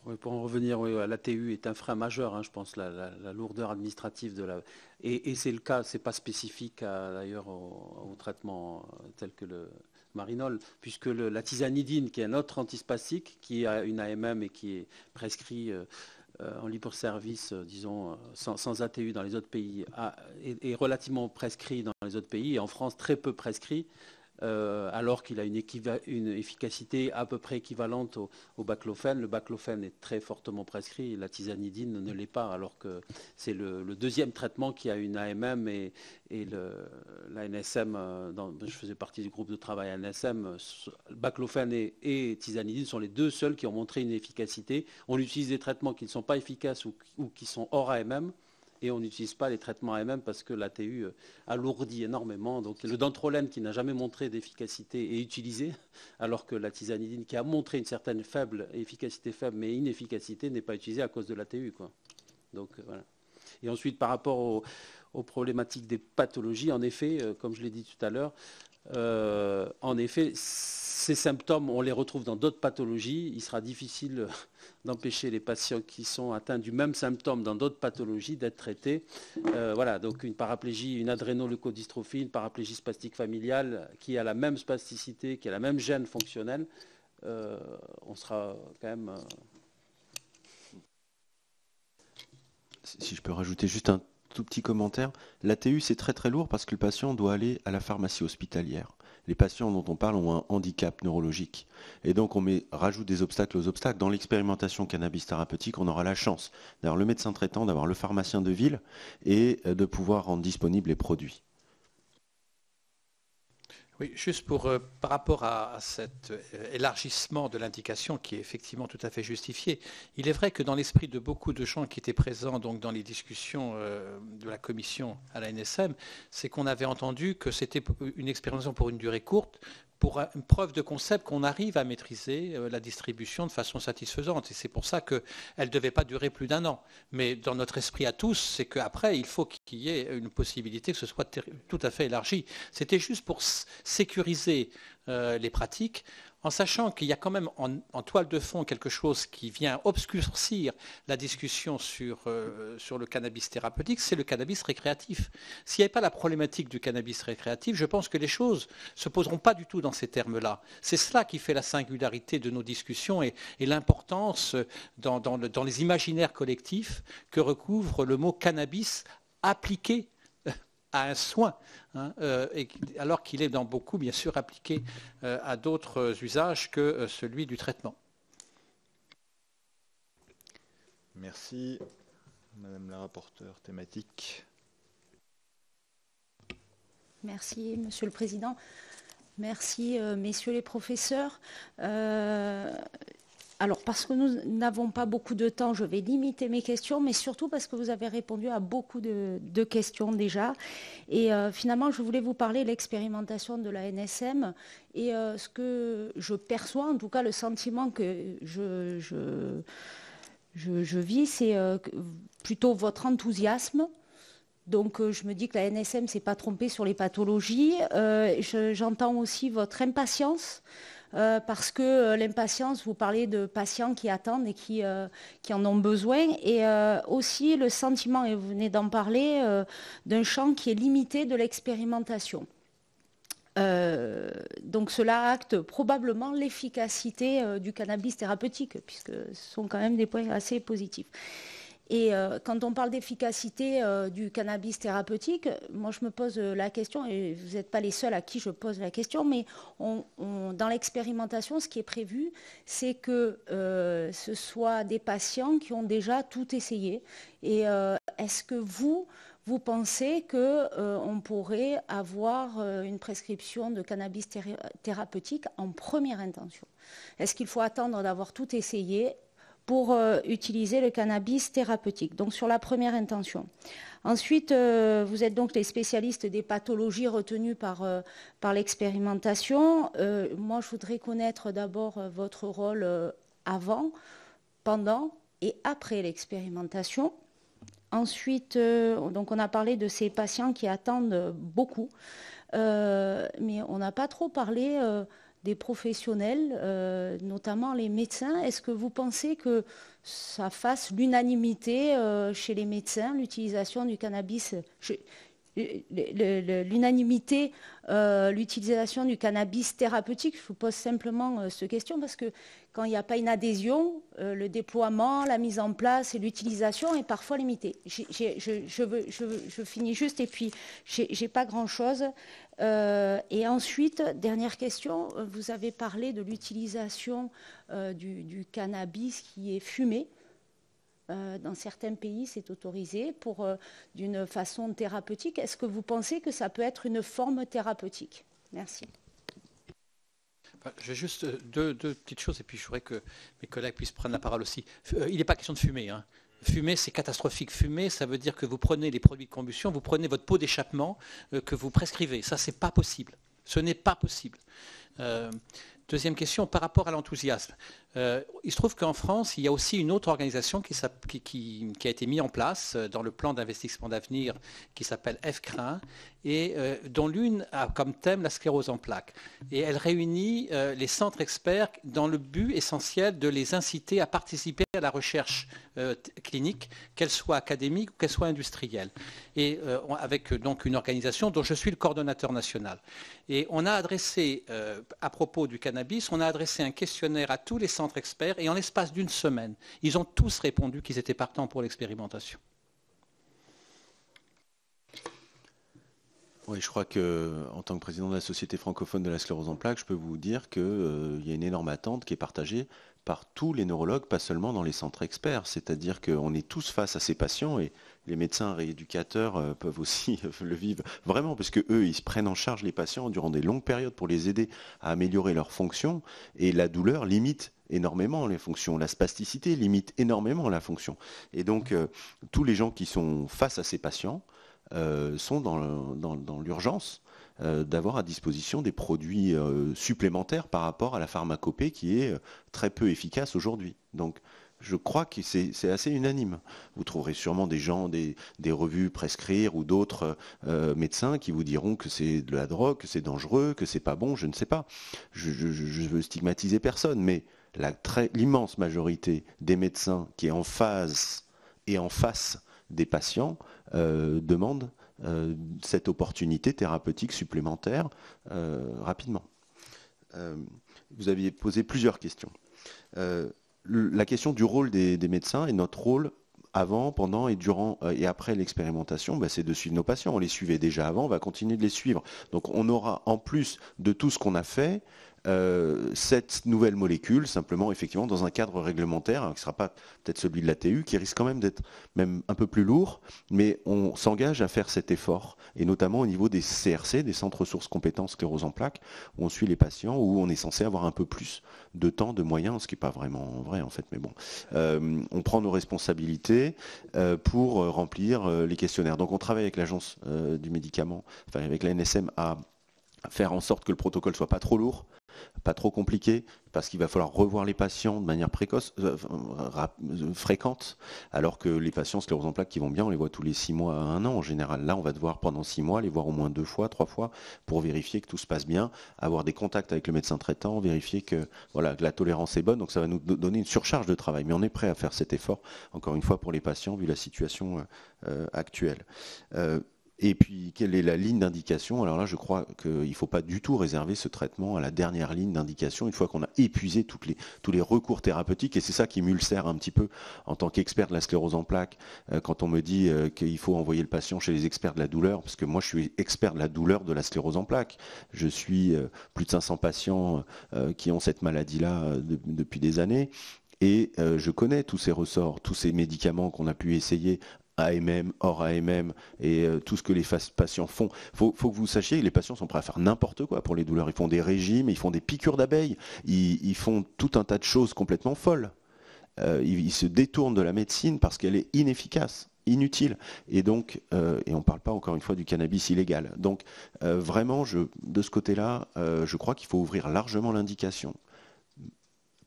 Oui, pour en revenir, l'ATU est un frein majeur, je pense, la lourdeur administrative de la... Et c'est le cas, c'est pas spécifique d'ailleurs au traitement tel que le Marinol, puisque la tisanidine, qui est un autre antispastique, qui a une AMM et qui est prescrit en libre-service, disons, sans ATU dans les autres pays, est relativement prescrit dans les autres pays, et en France très peu prescrit. alors qu'il a une efficacité à peu près équivalente au baclofène. Le baclofène est très fortement prescrit, la tizanidine ne l'est pas, alors que c'est le deuxième traitement qui a une AMM et la NSM, je faisais partie du groupe de travail NSM, baclofène et tizanidine sont les deux seuls qui ont montré une efficacité. On utilise des traitements qui ne sont pas efficaces ou qui sont hors AMM, et on n'utilise pas les traitements AMM parce que l'ATU alourdit énormément. Donc le dantrolène qui n'a jamais montré d'efficacité est utilisé, alors que la tizanidine qui a montré une certaine efficacité faible, mais inefficacité, n'est pas utilisée à cause de l'ATU, quoi. Donc voilà. Et ensuite, par rapport aux problématiques des pathologies, en effet, comme je l'ai dit tout à l'heure, en effet, ces symptômes, on les retrouve dans d'autres pathologies. Il sera difficile d'empêcher les patients qui sont atteints du même symptôme dans d'autres pathologies d'être traités. Voilà, donc une paraplégie, une adrénoleucodystrophie, une paraplégie spastique familiale qui a la même spasticité, qui a la même gène fonctionnelle, on sera quand même... Si je peux rajouter juste un tout petit commentaire, l'ATU c'est très très lourd parce que le patient doit aller à la pharmacie hospitalière. Les patients dont on parle ont un handicap neurologique. Et donc on rajoute des obstacles aux obstacles. Dans l'expérimentation cannabis thérapeutique, on aura la chance d'avoir le médecin traitant, d'avoir le pharmacien de ville et de pouvoir rendre disponibles les produits. Oui, juste par rapport à cet élargissement de l'indication qui est effectivement tout à fait justifié, il est vrai que dans l'esprit de beaucoup de gens qui étaient présents donc, dans les discussions de la commission à la NSM, c'est qu'on avait entendu que c'était une expérimentation pour une durée courte, pour une preuve de concept qu'on arrive à maîtriser la distribution de façon satisfaisante. Et c'est pour ça qu'elle ne devait pas durer plus d'1 an. Mais dans notre esprit à tous, c'est qu'après, il faut qu'il y ait une possibilité que ce soit tout à fait élargi. C'était juste pour sécuriser les pratiques, en sachant qu'il y a quand même en toile de fond quelque chose qui vient obscurcir la discussion sur le cannabis thérapeutique, c'est le cannabis récréatif. S'il n'y avait pas la problématique du cannabis récréatif, je pense que les choses ne se poseront pas du tout dans ces termes-là. C'est cela qui fait la singularité de nos discussions et l'importance dans les imaginaires collectifs que recouvre le mot cannabis appliqué à un soin, alors qu'il est dans beaucoup, bien sûr, appliqué à d'autres usages que celui du traitement. Merci. Madame la rapporteure thématique. Merci, Monsieur le Président. Merci, messieurs les professeurs. Alors, parce que nous n'avons pas beaucoup de temps, je vais limiter mes questions, mais surtout parce que vous avez répondu à beaucoup de questions déjà. Et finalement, je voulais vous parler de l'expérimentation de la NSM et ce que je perçois, en tout cas le sentiment que je vis, c'est plutôt votre enthousiasme. Donc, je me dis que la NSM ne s'est pas trompée sur les pathologies. J'entends aussi votre impatience. Parce que l'impatience, vous parlez de patients qui attendent et qui en ont besoin, et aussi le sentiment, et vous venez d'en parler, d'un champ qui est limité de l'expérimentation. Donc cela acte probablement l'efficacité du cannabis thérapeutique, puisque ce sont quand même des points assez positifs. Et quand on parle d'efficacité du cannabis thérapeutique, moi je me pose la question, et vous n'êtes pas les seuls à qui je pose la question, mais dans l'expérimentation, ce qui est prévu, c'est que ce soit des patients qui ont déjà tout essayé. Et est-ce que vous pensez qu'on pourrait avoir une prescription de cannabis thérapeutique en première intention? Est-ce qu'il faut attendre d'avoir tout essayé pour utiliser le cannabis thérapeutique, donc sur la première intention. Ensuite, vous êtes donc les spécialistes des pathologies retenues par l'expérimentation. Moi, je voudrais connaître d'abord votre rôle avant, pendant et après l'expérimentation. Ensuite, donc on a parlé de ces patients qui attendent beaucoup, mais on n'a pas trop parlé des professionnels, notamment les médecins. Est-ce que vous pensez que ça fasse l'unanimité chez les médecins, l'utilisation du cannabis? l'unanimité l'utilisation du cannabis thérapeutique. Je vous pose simplement cette question parce que quand il n'y a pas une adhésion, le déploiement, la mise en place et l'utilisation est parfois limitée. Je finis juste et puis j'ai pas grand-chose. Et ensuite, dernière question, vous avez parlé de l'utilisation du cannabis qui est fumé. Dans certains pays, c'est autorisé d'une façon thérapeutique. Est-ce que vous pensez que ça peut être une forme thérapeutique? Merci. J'ai juste deux petites choses et puis je voudrais que mes collègues puissent prendre la parole aussi. Il n'est pas question de fumer. Hein. Fumer, c'est catastrophique. Fumer, ça veut dire que vous prenez les produits de combustion, vous prenez votre pot d'échappement que vous prescrivez. Ça, c'est pas possible. Ce n'est pas possible. Deuxième question, par rapport à l'enthousiasme. Il se trouve qu'en France, il y a aussi une autre organisation qui a été mise en place dans le plan d'investissement d'avenir qui s'appelle FCRIN et dont l'une a comme thème la sclérose en plaques. Et elle réunit les centres experts dans le but essentiel de les inciter à participer à la recherche clinique, qu'elle soit académique ou qu'elle soit industrielle. Et avec donc une organisation dont je suis le coordonnateur national. Et on a adressé, à propos du cannabis, on a adressé un questionnaire à tous les centres experts et en l'espace d'une semaine, ils ont tous répondu qu'ils étaient partants pour l'expérimentation. Oui, je crois qu'en tant que président de la Société francophone de la sclérose en plaques, je peux vous dire qu'il y a une énorme attente qui est partagée par tous les neurologues, pas seulement dans les centres experts. C'est-à-dire qu'on est tous face à ces patients et les médecins rééducateurs peuvent aussi le vivre vraiment, parce qu'eux, ils se prennent en charge les patients durant des longues périodes pour les aider à améliorer leurs fonctions. Et la douleur limite énormément les fonctions. La spasticité limite énormément la fonction. Et donc, tous les gens qui sont face à ces patients sont dans l'urgence d'avoir à disposition des produits supplémentaires par rapport à la pharmacopée qui est très peu efficace aujourd'hui. Donc, je crois que c'est assez unanime. Vous trouverez sûrement des gens, des revues Prescrire ou d'autres médecins qui vous diront que c'est de la drogue, que c'est dangereux, que c'est pas bon, je ne sais pas. Je veux stigmatiser personne, mais l'immense majorité des médecins qui est en phase et en face des patients demandent cette opportunité thérapeutique supplémentaire rapidement. Vous aviez posé plusieurs questions. La question du rôle des médecins et notre rôle avant, pendant et durant et après l'expérimentation, c'est de suivre nos patients. On les suivait déjà avant, on va continuer de les suivre. Donc on aura, en plus de tout ce qu'on a fait, cette nouvelle molécule, simplement effectivement dans un cadre réglementaire, qui ne sera pas peut-être celui de l'ATU, qui risque quand même d'être même un peu plus lourd, mais on s'engage à faire cet effort, et notamment au niveau des CRC, des centres ressources compétences sclérose en plaques, où on suit les patients, où on est censé avoir un peu plus de temps, de moyens, ce qui n'est pas vraiment vrai en fait, mais bon. On prend nos responsabilités pour remplir les questionnaires. Donc on travaille avec l'agence du médicament, enfin avec la NSM, à faire en sorte que le protocole soit pas trop lourd, pas trop compliqué, parce qu'il va falloir revoir les patients de manière fréquente, alors que les patients sclérose en plaques qui vont bien, on les voit tous les 6 mois à 1 an en général. Là, on va devoir pendant 6 mois les voir au moins 2 fois, 3 fois, pour vérifier que tout se passe bien, avoir des contacts avec le médecin traitant, vérifier que la tolérance est bonne. Donc ça va nous donner une surcharge de travail, mais on est prêt à faire cet effort, encore une fois, pour les patients, vu la situation actuelle. Et puis, quelle est la ligne d'indication? Alors là, je crois qu'il ne faut pas du tout réserver ce traitement à la dernière ligne d'indication, une fois qu'on a épuisé tous les recours thérapeutiques. Et c'est ça qui m'ulcère un petit peu en tant qu'expert de la sclérose en plaques, quand on me dit qu'il faut envoyer le patient chez les experts de la douleur, parce que moi, je suis expert de la douleur de la sclérose en plaques. Je suis plus de 500 patients qui ont cette maladie-là depuis des années. Et je connais tous ces ressorts, tous ces médicaments qu'on a pu essayer, AMM, hors AMM, et tout ce que les patients font. Faut que vous sachiez que les patients sont prêts à faire n'importe quoi pour les douleurs. Ils font des régimes, ils font des piqûres d'abeilles, ils font tout un tas de choses complètement folles. Ils se détournent de la médecine parce qu'elle est inefficace, inutile. Et donc, et on ne parle pas encore une fois du cannabis illégal. Donc, vraiment, de ce côté-là, je crois qu'il faut ouvrir largement l'indication.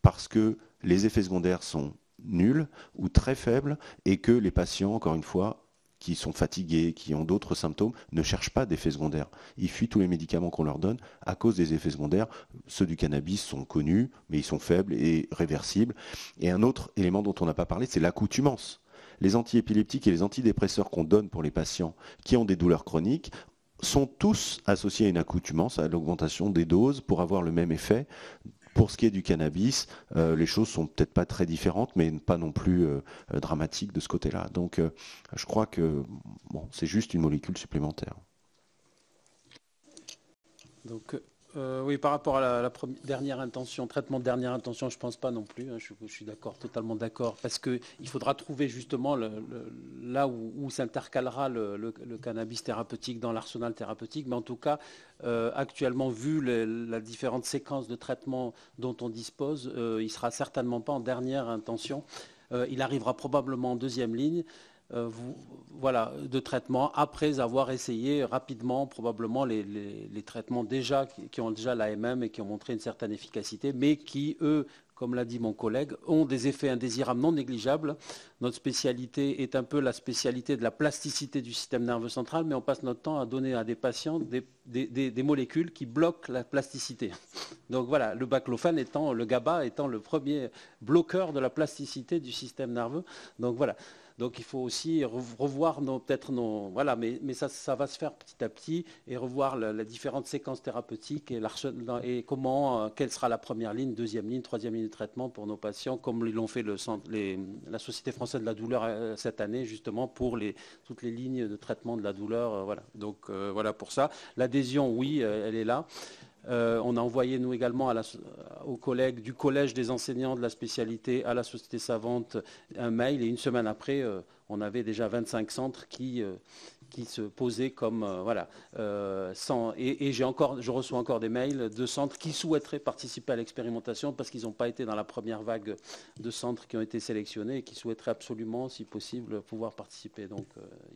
Parce que les effets secondaires sont nuls ou très faibles, et que les patients, encore une fois, qui sont fatigués, qui ont d'autres symptômes, ne cherchent pas d'effets secondaires. Ils fuient tous les médicaments qu'on leur donne à cause des effets secondaires. Ceux du cannabis sont connus, mais ils sont faibles et réversibles. Et un autre élément dont on n'a pas parlé, c'est l'accoutumance. les antiépileptiques et les antidépresseurs qu'on donne pour les patients qui ont des douleurs chroniques sont tous associés à une accoutumance, à l'augmentation des doses pour avoir le même effet. Pour ce qui est du cannabis, les choses sont peut-être pas très différentes, mais pas non plus dramatiques de ce côté-là. Donc, je crois que bon, c'est juste une molécule supplémentaire. Donc, oui, par rapport à la dernière intention, traitement de dernière intention, je ne pense pas non plus. Hein, je suis d'accord, totalement d'accord, parce qu'il faudra trouver justement là où s'intercalera le cannabis thérapeutique dans l'arsenal thérapeutique. Mais en tout cas, actuellement, vu la différentes séquences de traitement dont on dispose, il ne sera certainement pas en dernière intention. Il arrivera probablement en deuxième ligne. Voilà, de traitement après avoir essayé rapidement probablement les traitements déjà qui ont déjà l'AMM et qui ont montré une certaine efficacité, mais qui, eux, comme l'a dit mon collègue, ont des effets indésirables non négligeables. Notre spécialité est un peu la spécialité de la plasticité du système nerveux central, mais on passe notre temps à donner à des patients des molécules qui bloquent la plasticité. Donc voilà, le baclofène étant, le GABA étant le premier bloqueur de la plasticité du système nerveux. Donc voilà. Donc il faut aussi revoir voilà, mais ça va se faire petit à petit et revoir les différentes séquences thérapeutiques et quelle sera la première ligne, deuxième ligne, troisième ligne de traitement pour nos patients, comme l'ont fait la Société française de la douleur cette année, justement pour toutes les lignes de traitement de la douleur. Voilà. Donc voilà pour ça. L'adhésion, oui, elle est là. On a envoyé, nous également, aux collègues du Collège des enseignants de la spécialité à la Société savante un mail, et une semaine après, on avait déjà 25 centres qui se posaient comme... voilà. Et je reçois encore des mails de centres qui souhaiteraient participer à l'expérimentation parce qu'ils n'ont pas été dans la première vague de centres qui ont été sélectionnés et qui souhaiteraient absolument, si possible, pouvoir participer. Donc,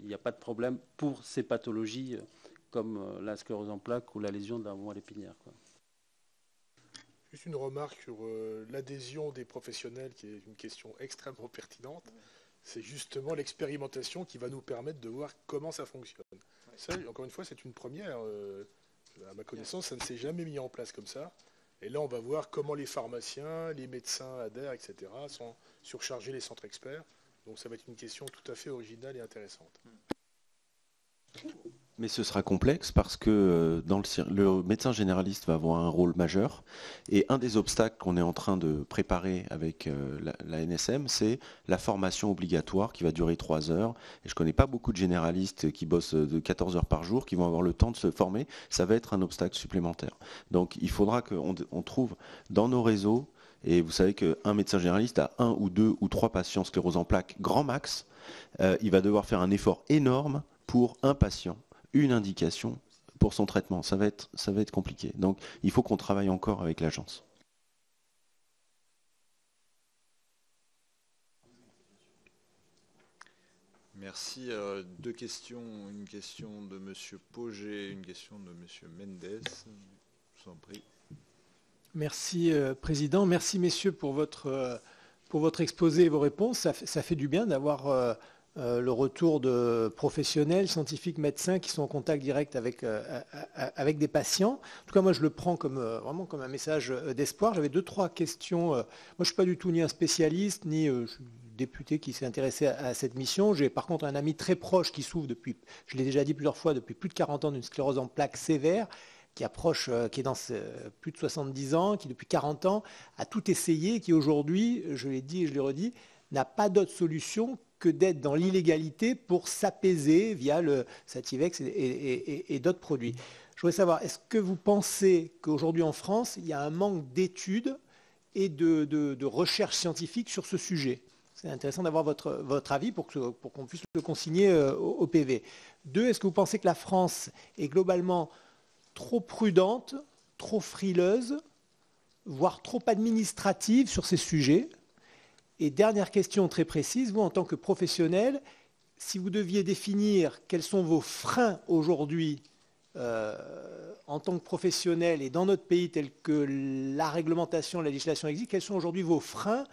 il n'y a pas de problème pour ces pathologies comme la sclérose en plaques ou la lésion de la moelle épinière. Juste une remarque sur l'adhésion des professionnels, qui est une question extrêmement pertinente. C'est justement l'expérimentation qui va nous permettre de voir comment ça fonctionne. Ça, encore une fois, c'est une première. À ma connaissance, ça ne s'est jamais mis en place comme ça. Et là, on va voir comment les pharmaciens, les médecins adhèrent, etc., sans surcharger les centres experts. Donc ça va être une question tout à fait originale et intéressante. Mais ce sera complexe parce que le médecin généraliste va avoir un rôle majeur, et un des obstacles qu'on est en train de préparer avec la NSM, c'est la formation obligatoire qui va durer 3 heures. Et je ne connais pas beaucoup de généralistes qui bossent de 14 heures par jour, qui vont avoir le temps de se former. Ça va être un obstacle supplémentaire. Donc il faudra qu'on trouve dans nos réseaux, et vous savez qu'un médecin généraliste a 1 ou 2 ou 3 patients sclérose en plaques, grand max. Il va devoir faire un effort énorme pour un patient, une indication pour son traitement. Ça va être compliqué. Donc, il faut qu'on travaille encore avec l'agence. Merci. 2 questions. Une question de M. Pauget, une question de M. Mendes. Je vous en prie. Merci, Président. Merci, messieurs, pour votre exposé et vos réponses. Ça fait du bien d'avoir le retour de professionnels, scientifiques, médecins qui sont en contact direct avec des patients. En tout cas, moi, je le prends vraiment comme un message d'espoir. J'avais 2-3 questions. Moi, je ne suis pas du tout ni un spécialiste, ni je suis député qui s'est intéressé à cette mission. J'ai par contre un ami très proche qui souffre depuis, je l'ai déjà dit plusieurs fois, depuis plus de 40 ans d'une sclérose en plaques sévère, qui est dans plus de 70 ans, qui depuis 40 ans a tout essayé, qui aujourd'hui, je l'ai dit et je l'ai redit, n'a pas d'autre solution que d'être dans l'illégalité pour s'apaiser via le Sativex et d'autres produits. Je voudrais savoir, est-ce que vous pensez qu'aujourd'hui en France, il y a un manque d'études et de recherche scientifique sur ce sujet? C'est intéressant d'avoir votre avis pour qu'on puisse le consigner au PV. 2, est-ce que vous pensez que la France est globalement trop prudente, trop frileuse, voire trop administrative sur ces sujets? Et dernière question très précise, vous en tant que professionnel, si vous deviez définir quels sont vos freins aujourd'hui en tant que professionnel et dans notre pays tel que la réglementation, la législation existe, quels sont aujourd'hui vos freins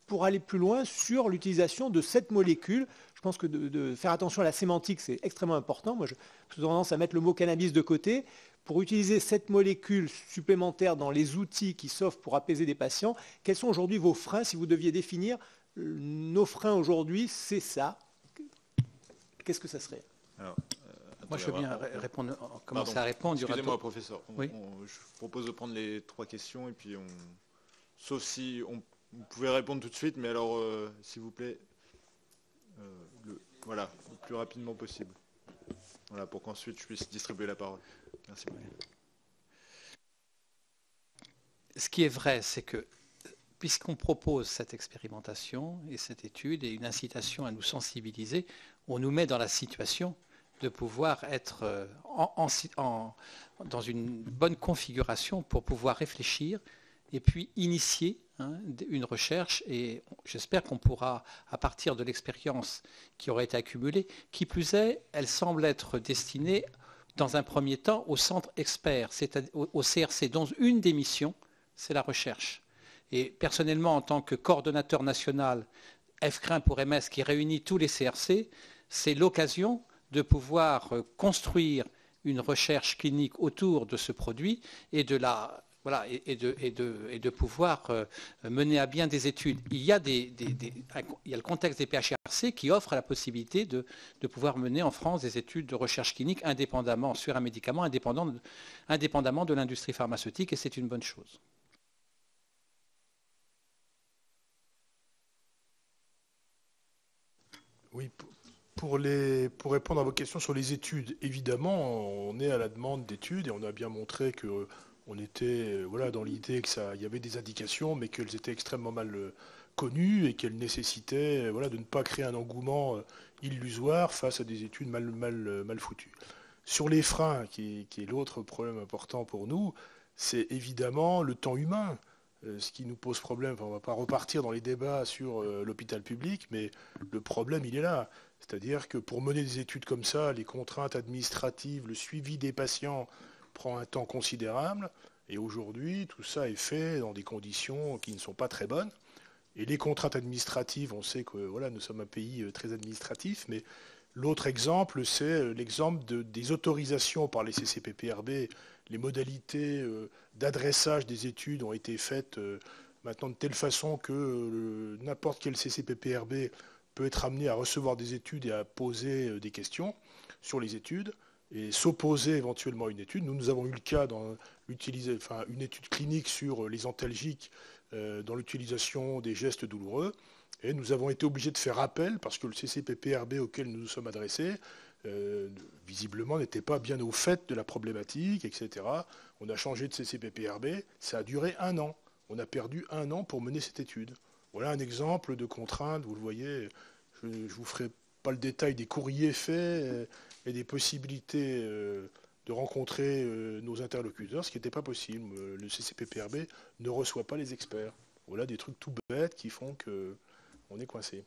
pour aller plus loin sur l'utilisation de cette molécule? Je pense que de faire attention à la sémantique, c'est extrêmement important. Moi, j'ai tendance à mettre le mot cannabis de côté. Pour utiliser cette molécule supplémentaire dans les outils qui s'offrent pour apaiser des patients, quels sont aujourd'hui vos freins? Si vous deviez définir nos freins aujourd'hui, c'est ça. qu'est-ce que ça serait? Alors, Moi, je veux bien commencer à répondre. Excusez-moi, professeur. Oui. Je vous propose de prendre les 3 questions et puis sauf si vous pouvez répondre tout de suite, mais alors, s'il vous plaît, voilà, le plus rapidement possible. Voilà, pour qu'ensuite je puisse distribuer la parole. Merci beaucoup. Ce qui est vrai, c'est que puisqu'on propose cette expérimentation et cette étude et une incitation à nous sensibiliser, on nous met dans la situation de pouvoir être dans une bonne configuration pour pouvoir réfléchir et puis initier une recherche. Et j'espère qu'on pourra, à partir de l'expérience qui aurait été accumulée, qui plus est, elle semble être destinée dans un premier temps au centre expert, c'est-à-dire au CRC, dont une des missions, c'est la recherche. Et personnellement, en tant que coordonnateur national FCRIN pour MS qui réunit tous les CRC, c'est l'occasion de pouvoir construire une recherche clinique autour de ce produit et de pouvoir mener à bien des études. Il y a le contexte des PHRC qui offre la possibilité de pouvoir mener en France des études de recherche clinique indépendamment sur un médicament, indépendamment de l'industrie pharmaceutique, et c'est une bonne chose. Oui, pour répondre à vos questions sur les études, évidemment, on est à la demande d'études et on a bien montré que on était dans l'idée qu'il y avait des indications, mais qu'elles étaient extrêmement mal connues et qu'elles nécessitaient de ne pas créer un engouement illusoire face à des études mal foutues. Sur les freins, qui est l'autre problème important pour nous, c'est évidemment le temps humain. Ce qui nous pose problème, enfin, on ne va pas repartir dans les débats sur l'hôpital public, mais le problème, il est là. C'est-à-dire que pour mener des études comme ça, les contraintes administratives, le suivi des patients prend un temps considérable. Et aujourd'hui, tout ça est fait dans des conditions qui ne sont pas très bonnes. Et les contraintes administratives, on sait que nous sommes un pays très administratif, mais l'autre exemple, c'est l'exemple des autorisations par les CCPPRB. Les modalités d'adressage des études ont été faites maintenant de telle façon que n'importe quel CCPPRB peut être amené à recevoir des études et à poser des questions sur les études et s'opposer éventuellement à une étude. Nous avons eu le cas dans une étude clinique sur les antalgiques dans l'utilisation des gestes douloureux. Et nous avons été obligés de faire appel parce que le CCPPRB auquel nous nous sommes adressés visiblement n'était pas bien au fait de la problématique, etc. On a changé de CCPPRB, ça a duré 1 an. On a perdu 1 an pour mener cette étude. Voilà un exemple de contrainte, vous le voyez, je ne vous ferai pas le détail des courriers faits et des possibilités de rencontrer nos interlocuteurs, ce qui n'était pas possible. Le CCPPRB ne reçoit pas les experts. Voilà des trucs tout bêtes qui font qu'on est coincé.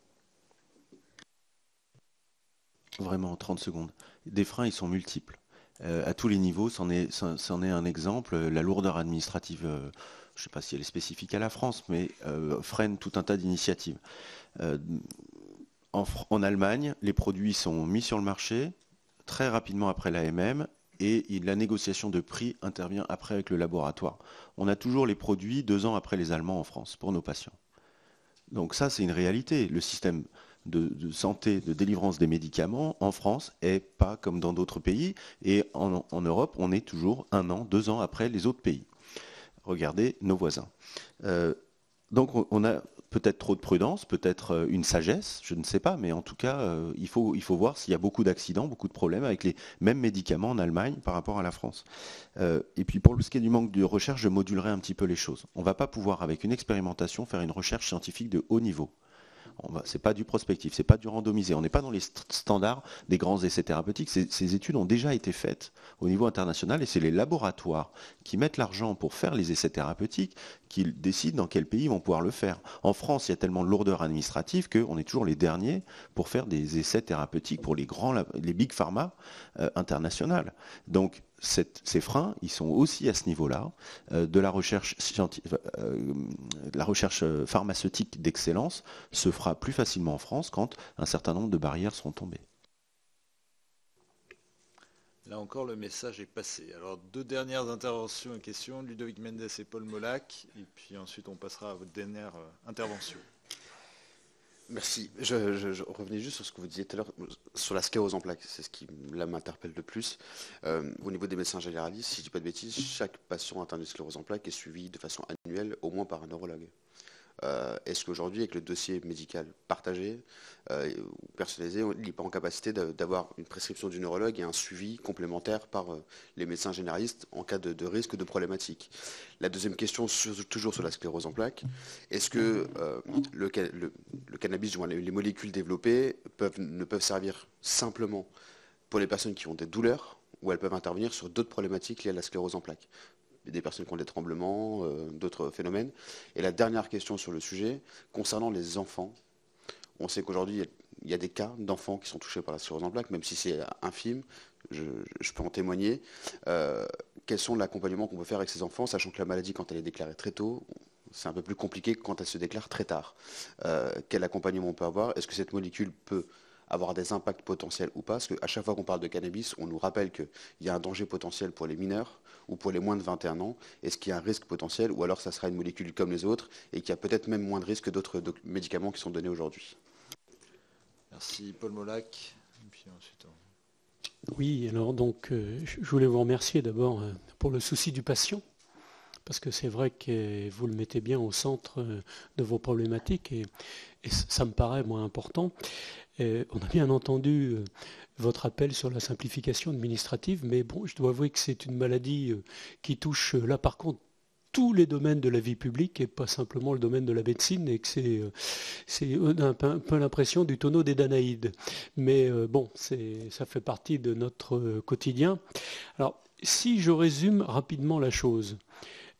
Vraiment, 30 secondes. Des freins, ils sont multiples. À tous les niveaux, c'en est un exemple. La lourdeur administrative, je ne sais pas si elle est spécifique à la France, mais freine tout un tas d'initiatives. En Allemagne, les produits sont mis sur le marché très rapidement après l'AMM et la négociation de prix intervient après avec le laboratoire. On a toujours les produits 2 ans après les Allemands en France pour nos patients. Donc ça, c'est une réalité. Le système de santé, de délivrance des médicaments en France est pas comme dans d'autres pays. Et en Europe, on est toujours 1 an, 2 ans après les autres pays. Regardez nos voisins. Donc on a peut-être trop de prudence, peut-être une sagesse, je ne sais pas, mais en tout cas, il faut voir s'il y a beaucoup d'accidents, beaucoup de problèmes avec les mêmes médicaments en Allemagne par rapport à la France. Et puis pour ce qui est du manque de recherche, je modulerai un petit peu les choses. On ne va pas pouvoir, avec une expérimentation, faire une recherche scientifique de haut niveau. C'est pas du prospectif, c'est pas du randomisé. On n'est pas dans les standards des grands essais thérapeutiques. Ces études ont déjà été faites au niveau international et c'est les laboratoires qui mettent l'argent pour faire les essais thérapeutiques qui décident dans quel pays ils vont pouvoir le faire. En France, il y a tellement de lourdeur administrative qu'on est toujours les derniers pour faire des essais thérapeutiques pour les big pharma internationales. Donc ces freins, ils sont aussi à ce niveau-là, de la recherche pharmaceutique d'excellence se fera plus facilement en France quand un certain nombre de barrières seront tombées. Là encore, le message est passé. Alors, 2 dernières interventions et questions, Ludovic Mendes et Paul Molac, et puis ensuite on passera à votre dernière intervention. Merci. Je revenais juste sur ce que vous disiez tout à l'heure, sur la sclérose en plaques. C'est ce qui là m'interpelle le plus. Au niveau des médecins généralistes, si je ne dis pas de bêtises, chaque patient atteint de sclérose en plaques est suivi de façon annuelle, au moins par un neurologue. Est-ce qu'aujourd'hui, avec le dossier médical partagé ou personnalisé, il n'est pas en capacité d'avoir une prescription du neurologue et un suivi complémentaire par les médecins généralistes en cas de risque de problématique? La deuxième question, toujours sur la sclérose en plaques, est-ce que le cannabis, les molécules développées ne peuvent servir simplement pour les personnes qui ont des douleurs, ou elles peuvent intervenir sur d'autres problématiques liées à la sclérose en plaques? Des personnes qui ont des tremblements, d'autres phénomènes. Et la dernière question sur le sujet, concernant les enfants, on sait qu'aujourd'hui, il y a des cas d'enfants qui sont touchés par la sclérose en plaques, même si c'est infime, je peux en témoigner. Quels sont l'accompagnement qu'on peut faire avec ces enfants, sachant que la maladie, quand elle est déclarée très tôt, c'est un peu plus compliqué que quand elle se déclare très tard. Quel accompagnement on peut avoir? Est-ce que cette molécule peut avoir des impacts potentiels ou pas? Parce qu'à chaque fois qu'on parle de cannabis, on nous rappelle qu'il y a un danger potentiel pour les mineurs ou pour les moins de 21 ans. Est-ce qu'il y a un risque potentiel, ou alors ça sera une molécule comme les autres et qu'il y a peut-être même moins de risques que d'autres médicaments qui sont donnés aujourd'hui? Merci Paul Molac. Et puis ensuite, Oui, alors donc je voulais vous remercier d'abord pour le souci du patient, parce que c'est vrai que vous le mettez bien au centre de vos problématiques et ça me paraît moins important. On a bien entendu votre appel sur la simplification administrative, mais bon, je dois avouer que c'est une maladie qui touche là par contre tous les domaines de la vie publique et pas simplement le domaine de la médecine, et que on a un peu l'impression du tonneau des Danaïdes. Mais bon, ça fait partie de notre quotidien. Alors, si je résume rapidement la chose,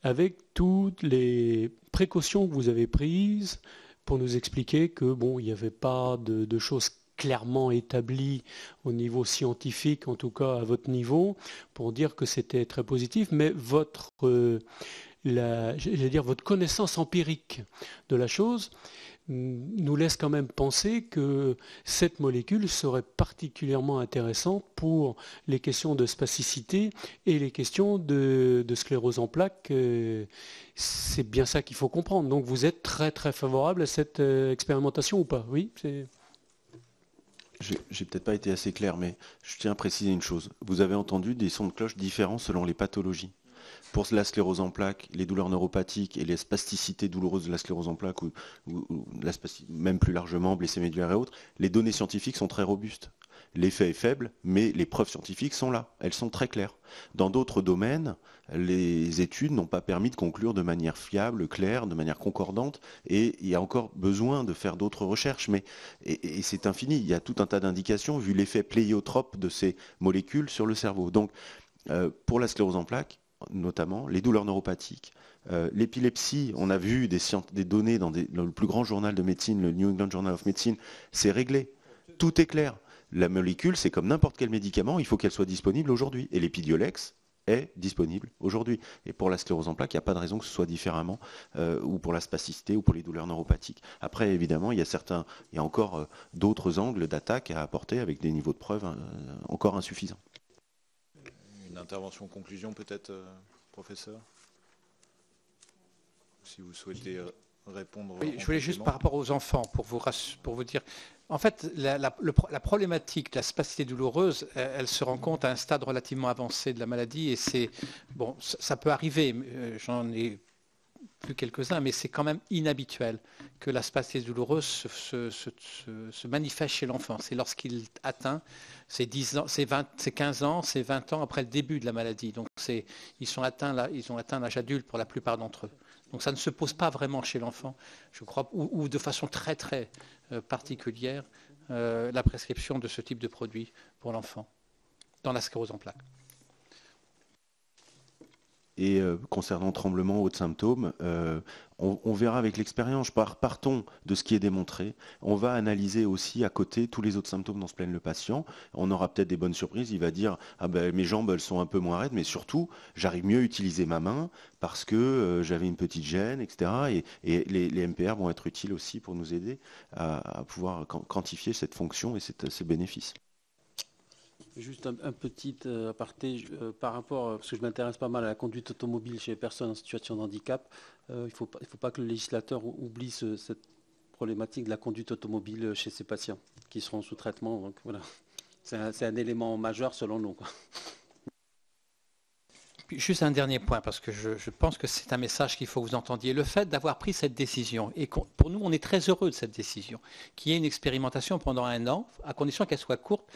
avec toutes les précautions que vous avez prises pour nous expliquer que bon, il n'y avait pas de choses clairement établies au niveau scientifique, en tout cas à votre niveau, pour dire que c'était très positif, mais votre connaissance empirique de la chose nous laisse quand même penser que cette molécule serait particulièrement intéressante pour les questions de spasticité et les questions de sclérose en plaques. C'est bien ça qu'il faut comprendre. Donc vous êtes très très favorable à cette expérimentation ou pas? Oui, J'ai peut-être pas été assez clair, mais je tiens à préciser une chose. Vous avez entendu des sons de cloche différents selon les pathologies. Pour la sclérose en plaques, les douleurs neuropathiques et les spasticités douloureuses de la sclérose en plaques, ou même plus largement, blessés médulaires et autres, les données scientifiques sont très robustes. L'effet est faible, mais les preuves scientifiques sont là. Elles sont très claires. Dans d'autres domaines, les études n'ont pas permis de conclure de manière fiable, claire, de manière concordante, et il y a encore besoin de faire d'autres recherches. Et c'est infini. Il y a tout un tas d'indications, vu l'effet pléiotrope de ces molécules sur le cerveau. Donc, pour la sclérose en plaques, notamment les douleurs neuropathiques, l'épilepsie, on a vu des données dans le plus grand journal de médecine, le New England Journal of Medicine, c'est réglé. Tout est clair. La molécule, c'est comme n'importe quel médicament, il faut qu'elle soit disponible aujourd'hui. Et l'Epidiolex est disponible aujourd'hui. Et pour la sclérose en plaques, il n'y a pas de raison que ce soit différemment, ou pour la spasticité ou pour les douleurs neuropathiques. Après, évidemment, il y a encore d'autres angles d'attaque à apporter avec des niveaux de preuve encore insuffisants. Une intervention en conclusion peut-être, professeur? Si vous souhaitez répondre. Oui, je voulais juste par rapport aux enfants, pour vous dire, en fait, la problématique de la spasticité douloureuse, elle se rencontre à un stade relativement avancé de la maladie, et ça peut arriver, j'en ai plus quelques-uns, mais c'est quand même inhabituel que la spasticité douloureuse se manifeste chez l'enfant. C'est lorsqu'il atteint ses 10 ans, ses 15 ans, ses 20 ans après le début de la maladie. Donc ils ont atteint l'âge adulte pour la plupart d'entre eux. Donc ça ne se pose pas vraiment chez l'enfant, je crois, ou de façon très très particulière, la prescription de ce type de produit pour l'enfant dans la sclérose en plaques. Et concernant tremblement, autres symptômes, on verra avec l'expérience. Partons de ce qui est démontré. On va analyser aussi à côté tous les autres symptômes dont se plaigne le patient. On aura peut-être des bonnes surprises. Il va dire mes jambes elles sont un peu moins raides, mais surtout j'arrive mieux à utiliser ma main parce que j'avais une petite gêne, etc. Et les MPR vont être utiles aussi pour nous aider à pouvoir quantifier cette fonction et ces bénéfices. Juste un petit aparté par rapport, parce que je m'intéresse pas mal à la conduite automobile chez les personnes en situation de handicap. Il ne faut pas que le législateur oublie cette problématique de la conduite automobile chez ces patients qui seront sous traitement. Donc voilà, c'est un élément majeur selon nous, quoi. Puis juste un dernier point, parce que je pense que c'est un message qu'il faut que vous entendiez. Le fait d'avoir pris cette décision, et pour nous, on est très heureux de cette décision, qui est une expérimentation pendant 1 an, à condition qu'elle soit courte.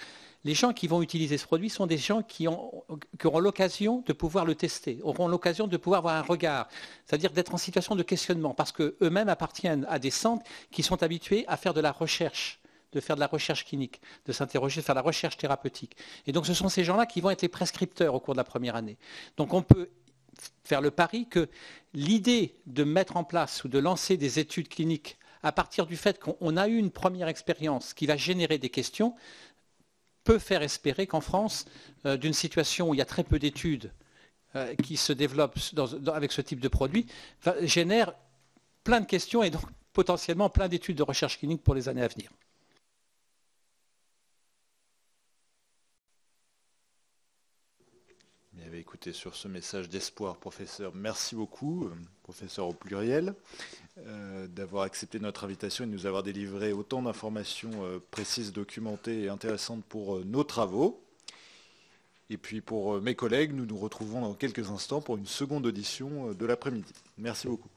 Les gens qui vont utiliser ce produit sont des gens qui auront l'occasion de pouvoir le tester, auront l'occasion de pouvoir avoir un regard, c'est-à-dire d'être en situation de questionnement, parce qu'eux-mêmes appartiennent à des centres qui sont habitués à faire de la recherche, de faire de la recherche clinique, de s'interroger, de faire de la recherche thérapeutique. Et donc ce sont ces gens-là qui vont être les prescripteurs au cours de la première année. Donc on peut faire le pari que l'idée de mettre en place ou de lancer des études cliniques à partir du fait qu'on a eu une première expérience qui va générer des questions peut faire espérer qu'en France, d'une situation où il y a très peu d'études qui se développent avec ce type de produit, génère plein de questions et donc potentiellement plein d'études de recherche clinique pour les années à venir. Écoutez, sur ce message d'espoir, professeur, merci beaucoup, professeur au pluriel, d'avoir accepté notre invitation et de nous avoir délivré autant d'informations précises, documentées et intéressantes pour nos travaux. Et puis pour mes collègues, nous nous retrouvons dans quelques instants pour une seconde audition de l'après-midi. Merci beaucoup.